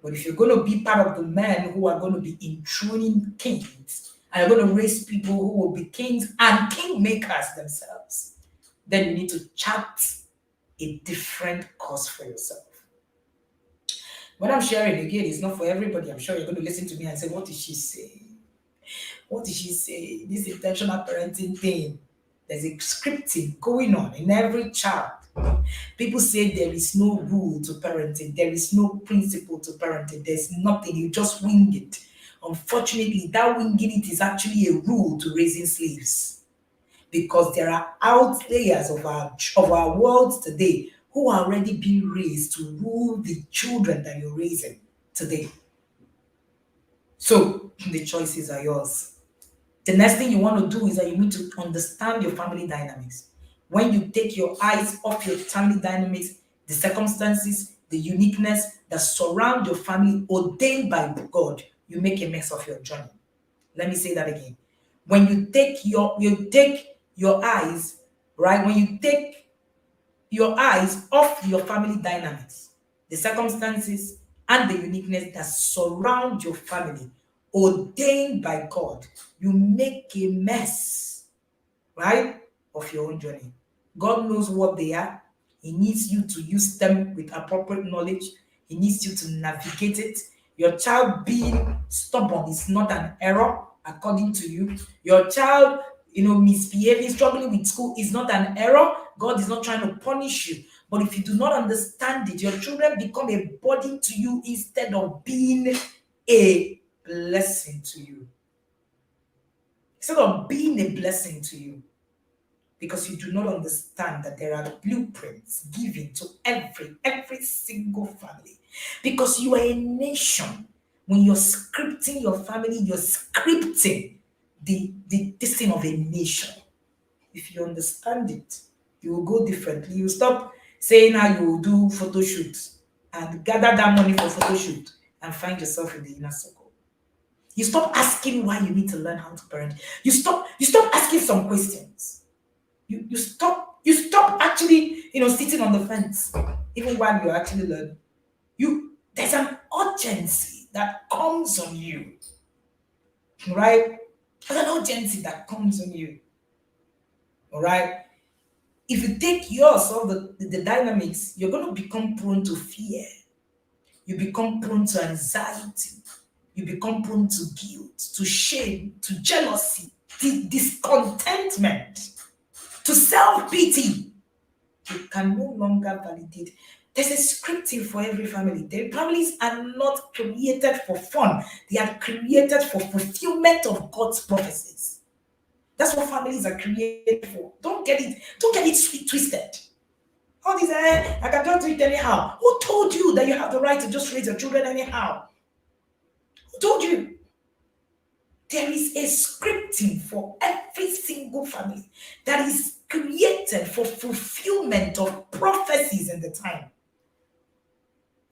But if you're going to be part of the men who are going to be enthroning kings, and you're going to raise people who will be kings and kingmakers themselves, then you need to chart a different course for yourself. What I'm sharing again is not for everybody. I'm sure you're going to listen to me and say, what did she say? What did she say? This intentional parenting thing. There's a scripting going on in every child. People say there is no rule to parenting. There is no principle to parenting. There's nothing. You just wing it. Unfortunately, that winging it is actually a rule to raising slaves. Because there are outlayers of our world today who are already being raised to rule the children that you're raising today. So the choices are yours. The next thing you want to do is that you need to understand your family dynamics. When you take your eyes off your family dynamics, the circumstances, the uniqueness that surround your family ordained by God, you make a mess of your journey. Let me say that again. When you take your eyes, right? When you take your eyes off your family dynamics, the circumstances, and the uniqueness that surround your family, ordained by God, you make a mess, right, of your own journey. God knows what they are. He needs you to use them with appropriate knowledge. He needs you to navigate it. Your child being stubborn is not an error, according to you. Your child, misbehaving, struggling with school is not an error. God is not trying to punish you. But if you do not understand it, your children become a burden to you instead of being a blessing to you. Instead of being a blessing to you. Because you do not understand that there are blueprints given to every single family. Because you are a nation. When you're scripting your family, you're scripting the this thing of a nation. If you understand it, you will go differently. You stop saying how you will do photo shoots and gather that money for photo shoot and find yourself in the inner circle. You stop asking why you need to learn how to parent. You stop asking some questions. You stop actually, sitting on the fence, even while you're actually learning. There's an urgency that comes on you, right? There's an urgency that comes on you. All right. If you take yours of the dynamics, you're going to become prone to fear. You become prone to anxiety. You become prone to guilt, to shame, to jealousy, to discontentment, to self-pity. You can no longer validate. There's a scripting for every family. The families are not created for fun. They are created for fulfillment of God's prophecies. That's what families are created for. Don't get it twisted. All these, I can just do it anyhow. Who told you that you have the right to just raise your children anyhow? Who told you? There is a scripting for every single family that is created for fulfillment of prophecies in the time.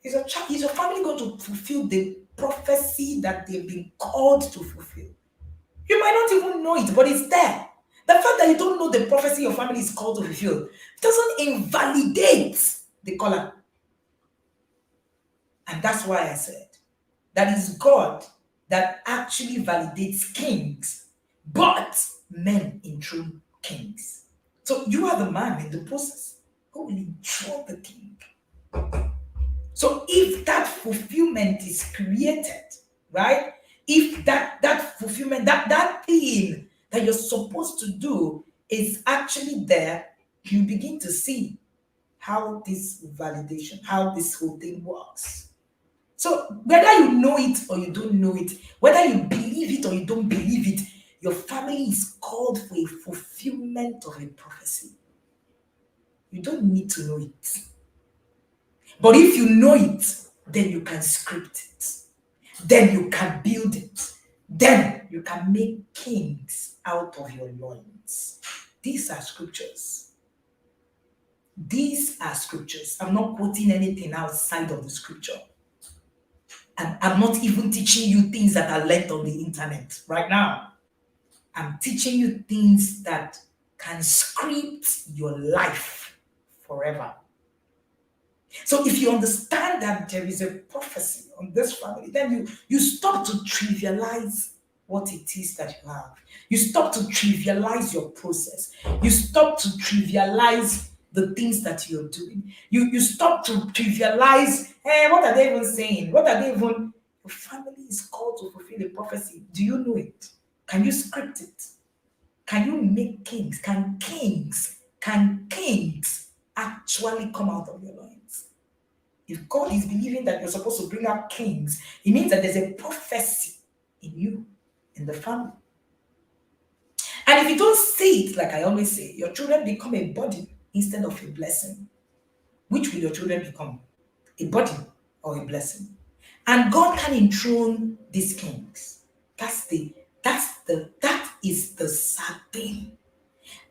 Is your family going to fulfill the prophecy that they've been called to fulfill? You might not even know it, but it's there. The fact that you don't know the prophecy your family is called to fulfill doesn't invalidate the caller. And that's why I said that is God that actually validates kings, but men enthrone kings. So you are the man in the process who will enthrone the king. So if that fulfillment is created, right? If that fulfillment, that thing that you're supposed to do is actually there, you begin to see how this validation, how this whole thing works. So whether you know it or you don't know it, whether you believe it or you don't believe it, your family is called for a fulfillment of a prophecy. You don't need to know it. But if you know it, then you can script it. Then you can build it. Then you can make kings out of your loins. These are scriptures. These are scriptures. I'm not quoting anything outside of the scripture. And I'm not even teaching you things that are left on the internet right now. I'm teaching you things that can script your life forever. So if you understand that there is a prophecy on this family, then you stop to trivialize what it is that you have. You stop to trivialize your process. You stop to trivialize the things that you're doing. You stop to trivialize, hey, what are they even saying? What are they even? Your family is called to fulfill a prophecy. Do you know it? Can you script it? Can you make kings? Can kings actually come out of your loins? If God is believing that you're supposed to bring out kings, it means that there's a prophecy in you, in the family. And if you don't see it, like I always say, your children become a burden instead of a blessing. Which will your children become? A burden or a blessing? And God can enthrone these kings. That is the sad thing.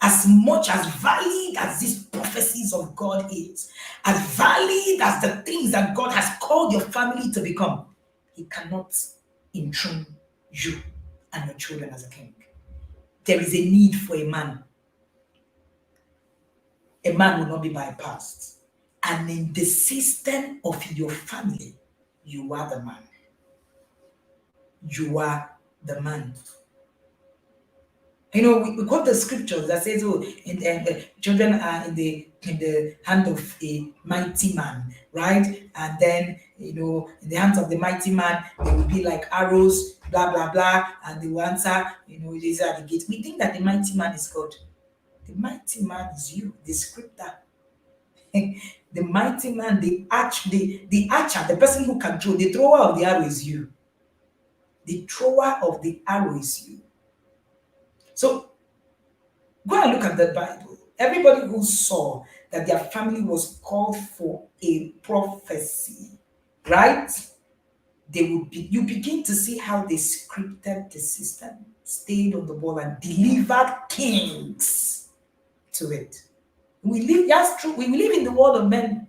As much as valid as these prophecies of God is, as valid as the things that God has called your family to become, He cannot enthrone you and your children as a king. There is a need for a man. A man will not be bypassed. And in the system of your family, you are the man. You are the man. We quote the scriptures that says, "Oh, children are in the hand of a mighty man," right? And then, in the hands of the mighty man, they will be like arrows, blah blah blah, and they will answer, these are the gates. We think that the mighty man is God. The mighty man is you, the scripter. The mighty man, the archer, the person who can throw, the thrower of the arrow is you. The thrower of the arrow is you. So go and look at the Bible. Everybody who saw that their family was called for a prophecy, right? You begin to see how they scripted the system. stayed on the ball and delivered kings to it. We live, that's true. We live in the world of men.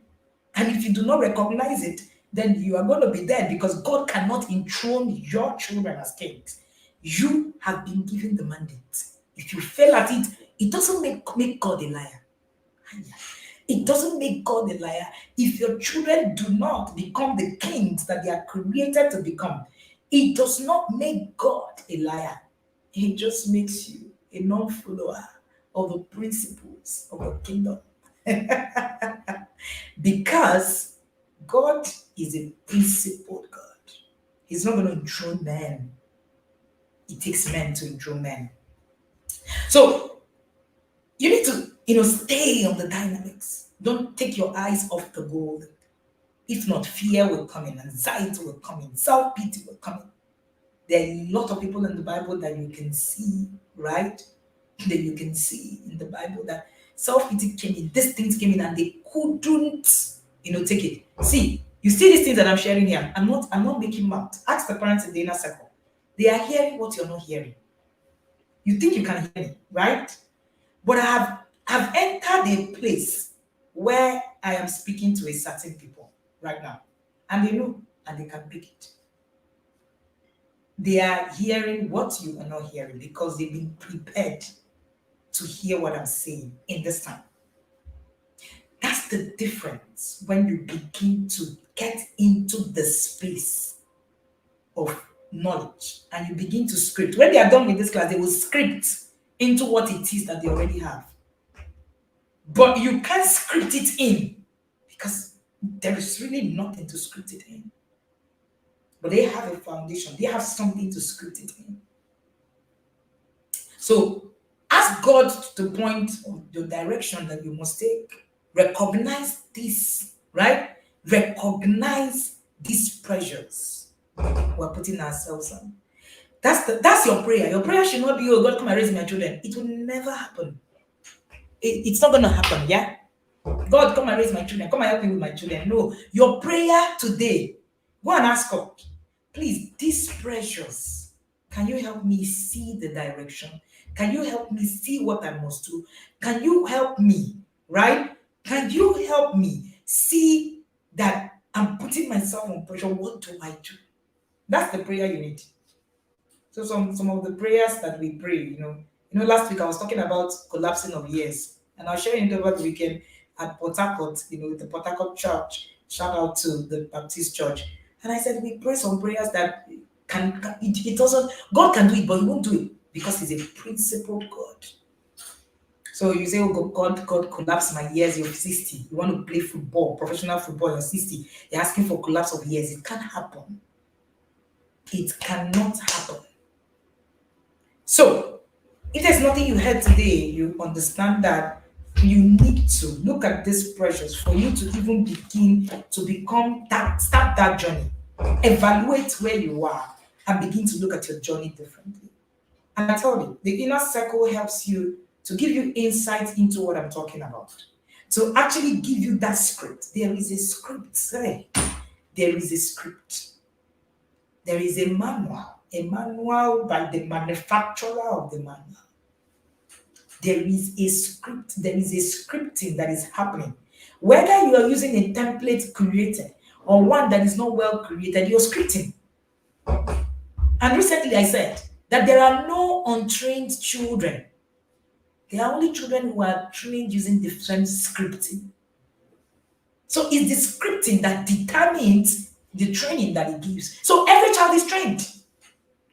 And if you do not recognize it, then you are going to be dead because God cannot enthrone your children as kings. You have been given the mandate. If you fail at it, it doesn't make God a liar. It doesn't make God a liar. If your children do not become the kings that they are created to become, it does not make God a liar. It just makes you a non-follower of the principles of the kingdom. Because God is a principled God. He's not going to enthrone men. It takes men to enthrone men. So you need to, stay on the dynamics. Don't take your eyes off the goal. If not, fear will come in, anxiety will come in, self-pity will come in. There are a lot of people in the Bible that you can see, right? That you can see in the Bible that self-pity came in, these things came in, and they couldn't, take it. See, you see these things that I'm sharing here. I'm not making mouth. Ask the parents in the inner circle. They are hearing what you're not hearing. You think you can hear me, right? But I've entered a place where I am speaking to a certain people right now. And they know and they can pick it. They are hearing what you are not hearing because they've been prepared to hear what I'm saying in this time. That's the difference when you begin to get into the space of knowledge and you begin to script. When they are done with this class, they will script into what it is that they already have. But you can't script it in because there is really nothing to script it in. But they have a foundation. They have something to script it in. So ask God to point the direction that you must take. Recognize this, right? Recognize these pressures we're putting ourselves on. That's your prayer. Your prayer should not be, oh God, come and raise my children. It will never happen. It's not going to happen, yeah? God, come and raise my children. Come and help me with my children. No. Your prayer today, go and ask God, please, these pressures, can you help me see the direction? Can you help me see what I must do? Can you help me, right? Can you help me see that I'm putting myself on pressure? What do I do? That's the prayer you need. So some of the prayers that we pray, last week I was talking about collapsing of years, and I was sharing it over the weekend at Port Harcourt, the Port Harcourt church. Shout out to the Baptist church. And I said we pray some prayers that it doesn't. God can do it, but He won't do it because He's a principled God. So you say, oh God, collapse my years. You're 60. You want to play football, professional football. You're 60. You're asking for collapse of years. It can't happen. It cannot happen. So, if there's nothing you heard today, you understand that you need to look at these pressures for you to even begin to start that journey. Evaluate where you are and begin to look at your journey differently. And I told you, the inner circle helps you to give you insight into what I'm talking about. To actually give you that script. There is a script. There is a script. There is a manual by the manufacturer of the manual. There is a script, there is a scripting that is happening. Whether you are using a template created or one that is not well created, you're scripting. And recently I said that there are no untrained children. There are only children who are trained using different scripting. So it's the scripting that determines the training that it gives. So every child is trained.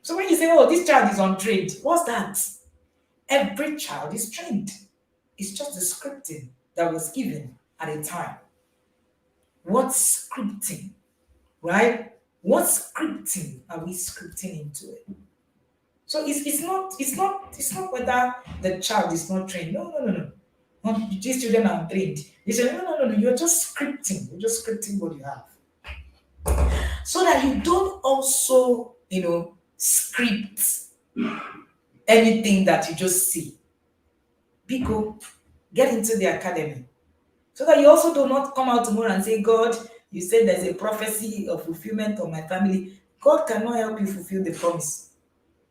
So when you say, oh, this child is untrained, what's that? Every child is trained. It's just the scripting that was given at a time. What scripting, right? What scripting are we scripting into it? So it's not whether the child is not trained. No. These children are trained. They say, no. You're just scripting. You're just scripting what you have. So that you don't also, script anything that you just see. Biko, get into the academy. So that you also do not come out tomorrow and say, God, you said there's a prophecy of fulfillment of my family. God cannot help you fulfill the promise.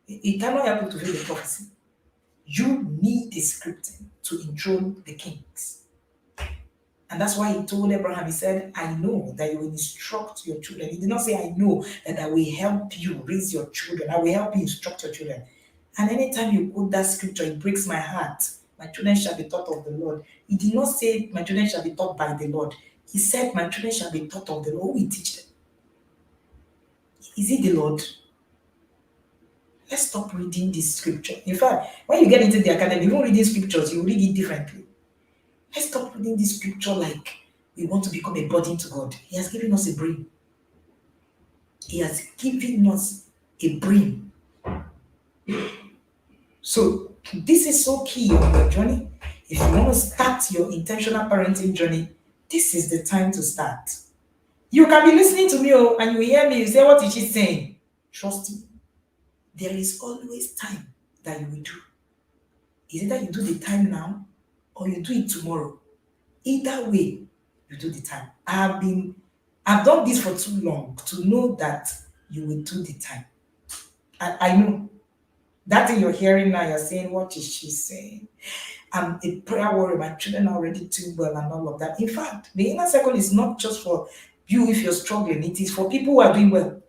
It cannot help you to fulfill the prophecy. You need the scripting to enthrone the kings. And that's why he told Abraham, he said, I know that you will instruct your children. He did not say, I know that I will help you raise your children. I will help you instruct your children. And anytime you quote that scripture, it breaks my heart. My children shall be taught of the Lord. He did not say, my children shall be taught by the Lord. He said, my children shall be taught of the Lord. Who will teach them? Is it the Lord? Let's stop reading this scripture. In fact, when you get into the academy, even reading scriptures, you read it differently. Let's stop reading this scripture like we want to become a burden to God. He has given us a brain. He has given us a brain. So this is so key on your journey. If you want to start your intentional parenting journey, this is the time to start. You can be listening to me and you hear me, you say, what is she saying? Trust me. There is always time that you will do. Is it that you do the time now or you do it tomorrow? Either way, you do the time. I've done this for too long to know that you will do the time. I know that thing you're hearing now, you're saying, what is she saying? I'm a prayer warrior, my children are already too well and all of that. In fact, the inner circle is not just for you if you're struggling, it is for people who are doing well.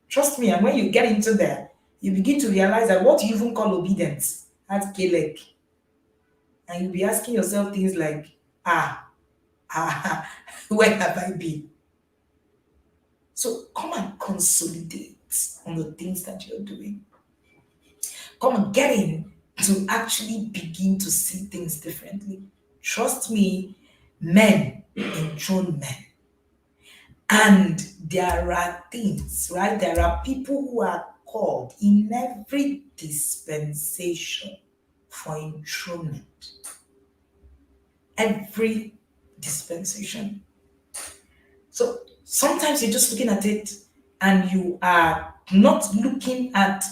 Trust me, and when you get into there, you begin to realize that what you even call obedience, that's Kelek. And you'll be asking yourself things like, where have I been? So come and consolidate on the things that you're doing. Come and get in to actually begin to see things differently. Trust me, men enthrone men. And there are things, right? There are people who are called in every dispensation for enthronement. Every dispensation. So sometimes you're just looking at it and you are not looking at,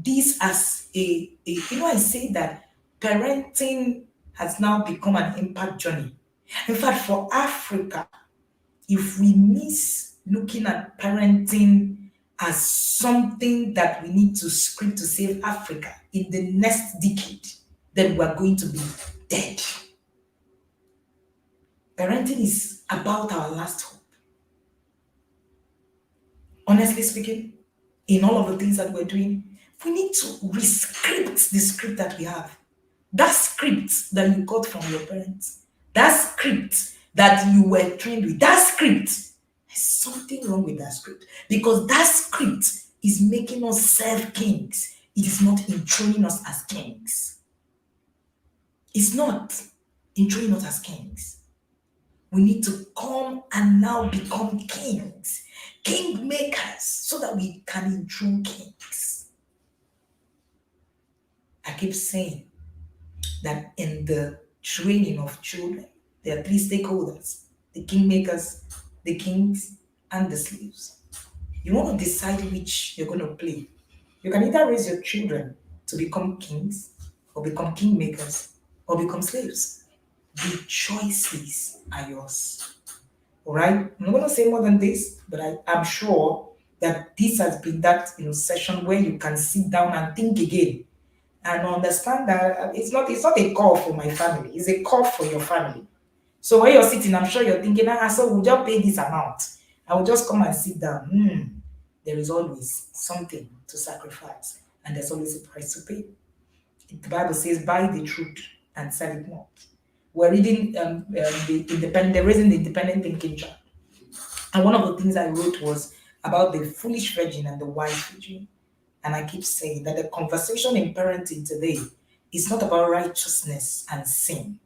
this as I say that parenting has now become an impact journey. In fact, for Africa, if we miss looking at parenting as something that we need to script to save Africa in the next decade, then we're going to be dead. Parenting is about our last hope. Honestly speaking, in all of the things that we're doing, we need to rescript the script that we have. That script that you got from your parents, that script that you were trained with, that script, there's something wrong with that script. Because that script is making us serve kings. It is not enthroning us as kings. It's not enthroning us as kings. We need to come and now become kings, king makers, so that we can enthrone kings. I keep saying that in the training of children, there are three stakeholders: the kingmakers, the kings, and the slaves. You want to decide which you're going to play. You can either raise your children to become kings, or become kingmakers, or become slaves. The choices are yours. All right? I'm not going to say more than this, but I'm sure that this has been that session where you can sit down and think again and understand that it's not a call for my family, it's a call for your family. So when you're sitting, I'm sure you're thinking, so we'll just pay this amount. I will just come and sit down. There is always something to sacrifice, and there's always a price to pay. The Bible says, buy the truth and sell it not. We're reading the Raising the Independent Thinking chapter. And one of the things I wrote was about the foolish virgin and the wise virgin. And I keep saying that the conversation in parenting today is not about righteousness and sin.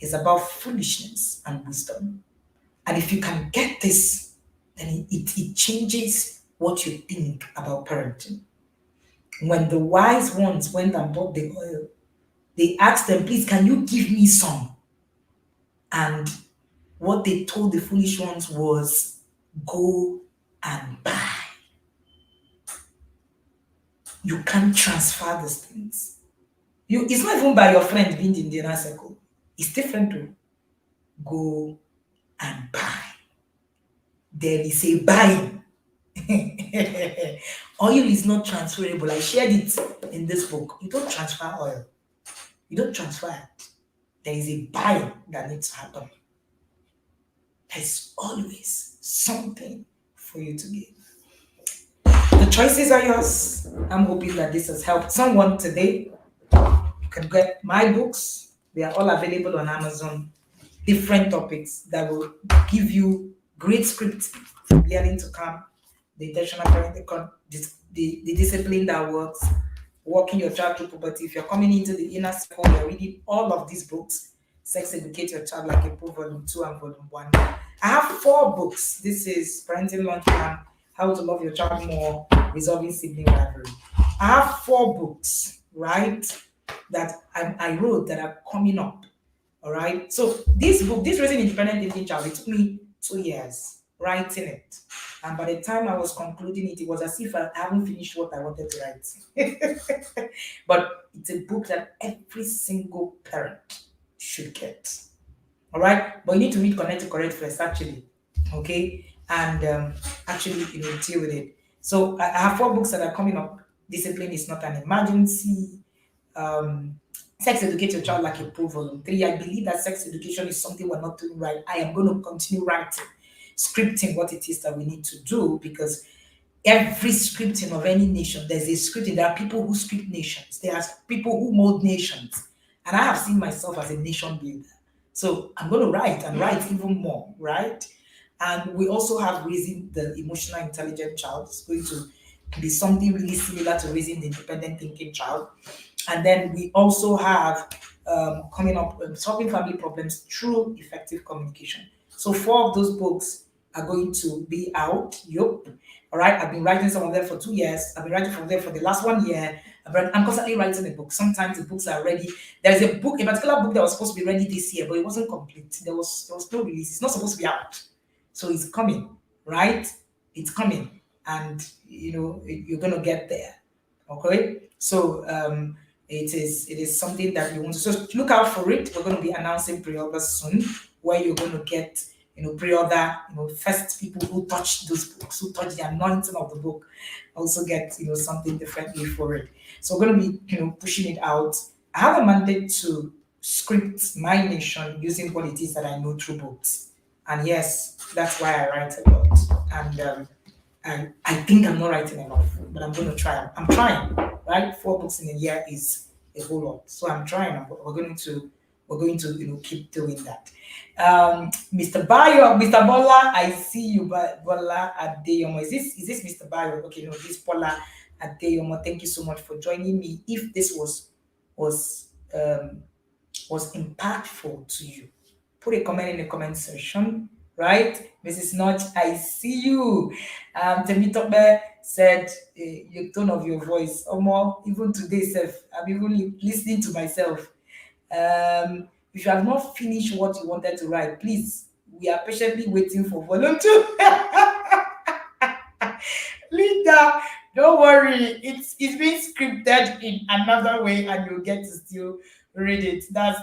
It's about foolishness and wisdom. And if you can get this, then it changes what you think about parenting. When the wise ones went and bought the oil, they asked them, please, can you give me some? And what they told the foolish ones was, go and buy. You can't transfer these things. It's not even by your friend being in the inner circle. It's different to go and buy. There is a buying Oil is not transferable. I shared it in this book. You don't transfer oil. You don't transfer it. There is a buying that needs to happen. There's always something for you to give. The choices are yours. I'm hoping that this has helped someone today. You can get my books. They are all available on Amazon. Different topics that will give you great scripts from learning to come, the intentional parenting, the discipline that works, walking your child through puberty. If you're coming into the inner circle, you're reading all of these books. Sex Educate Your Child Like a Pro, Volume 2 and Volume 1. I have 4 books. This is Parenting Launch Plan, How to Love Your Child More, Resolving Sibling Rivalry. I have 4 books, right, that I wrote that are coming up. All right. So this book, this Raising Independent Thinking Child, it took me 2 years writing it. And by the time I was concluding it, it was as if I haven't finished what I wanted to write. But it's a book that every single parent should get. All right. But you need to read Connect to Correct first, actually. Okay. And actually, deal with it. So I have 4 books that are coming up. Discipline is not an emergency. Sex Educate Your Child Like a Pro, Volume 3. I believe that sex education is something we're not doing right. I am going to continue writing, scripting what it is that we need to do, because every scripting of any nation, there's a scripting. There are people who script nations. There are people who mold nations. And I have seen myself as a nation builder. So I'm going to write and write even more, right? And we also have Raising the Emotional Intelligent Child. It's going to be something really similar to Raising the Independent Thinking Child. And then we also have coming up Solving Family Problems Through Effective Communication. So 4 of those books are going to be out. Yup. All right. I've been writing some of them for 2 years. I've been writing from them for the last 1 year. I'm constantly writing a book. Sometimes the books are ready. There's a particular book that was supposed to be ready this year, but it wasn't complete. There was no release. It's not supposed to be out. So it's coming, right? It's coming. And you're gonna get there. Okay. So it is something that you want to, so look out for it. We're going to be announcing pre-orders soon, where you're going to get pre-order, first people who touch those books, who touch the anointing of the book, also get something differently for it. So we're going to be pushing it out. I have a mandate to script my nation using what it is that I know through books, and yes, that's why I write a lot. And I think I'm not writing enough, but I'm going to try. I'm trying. Right, 4 books in a year is a whole lot. So I'm trying. We're going to keep doing that. Mr. Bayo, Mr. Bola, I see you, Bola Adeyomo. Is this Mr. Bayo? Okay, no, this Bola Adeyomo. Thank you so much for joining me. If this was impactful to you, put a comment in the comment section. Right, Mrs. Notch, I see you. Temitope said your tone of your voice. Omo, even today, self, I'm even listening to myself. If you have not finished what you wanted to write, please, we are patiently waiting for volume 2. Linda, don't worry, it's being scripted in another way, and you'll get to still read it. That's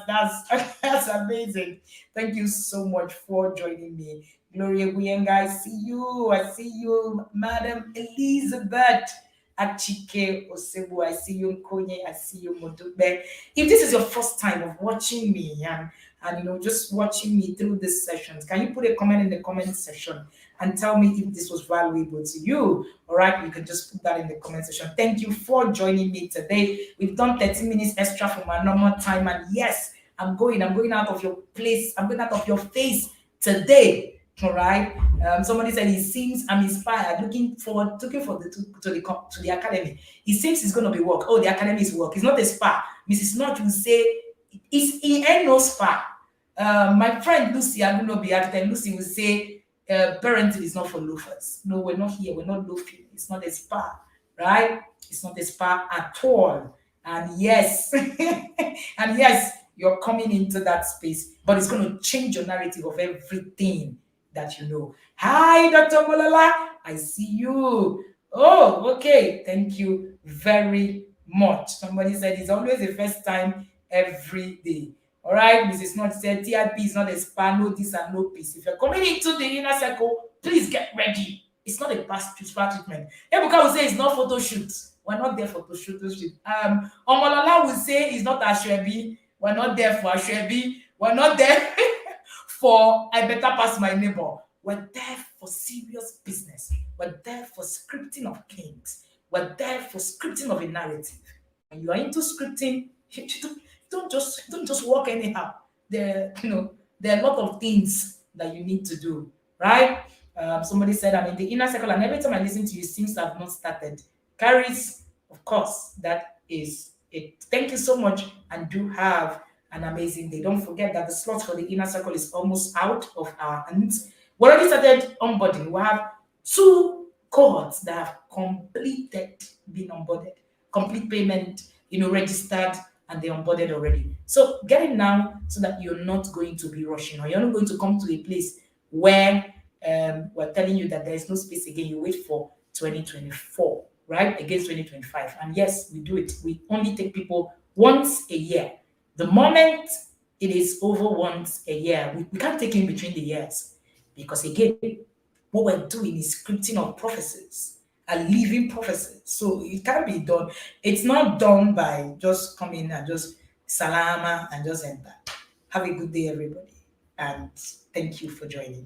that's amazing. Thank you so much for joining me. Gloria Guyenga, I see you, Madam Elizabeth Achike Osebu, I see you, Nkonye, I see you, Modube. If this is your first time of watching me and just watching me through these sessions, can you put a comment in the comment section and tell me if this was valuable to you? All right, you can just put that in the comment section. Thank you for joining me today. We've done 30 minutes extra from our normal time, and yes, I'm going out of your place. I'm going out of your face today. All right. Somebody said he seems I'm inspired, looking forward to the academy. He seems it's going to be work. Oh, the academy is work. It's not a spa. Mrs. Notch will say it ain't no spa. My friend Lucy, I don't know, Lucy will say parenting is not for loafers. No, we're not here. We're not loafing. It's not a spa, right? It's not a spa at all. And yes, and yes, you're coming into that space, but it's going to change your narrative of everything that you know. Hi, Dr. Molala. I see you. Oh, okay. Thank you very much. Somebody said it's always the first time every day. All right, Mrs. Notch said TRP is not a spa, no this and no peace. If you're coming into the inner circle, please get ready. It's not a past spa treatment. Ebuka will say it's not photo shoot. We're not there for photo shoot. Omolola will say it's not Ashwebi. We're not there for Ashwebi. We're not there for I better pass my neighbor. We're there for serious business. We're there for scripting of kings. We're there for scripting of a narrative. When you are into scripting, you don't just walk anyhow. There are a lot of things that you need to do, right? Somebody said I'm in the inner circle, and every time I listen to you, it seems to have not started. Carries, of course, that is it. Thank you so much, and do have an amazing day. Don't forget that the slot for the inner circle is almost out of our hands. We already started onboarding. We have two cohorts that have been onboarded, complete payment, registered, and they onboarded already. So get it now so that you're not going to be rushing, or you're not going to come to a place where we're telling you that there is no space again. You wait for 2024, right? Against 2025. And yes, we do it. We only take people once a year. The moment it is over once a year, we can't take in between the years, because again, what we're doing is scripting of prophecies and living prophecies. So it can't be done. It's not done by just coming and just salama and just enter. Have a good day, everybody. And thank you for joining.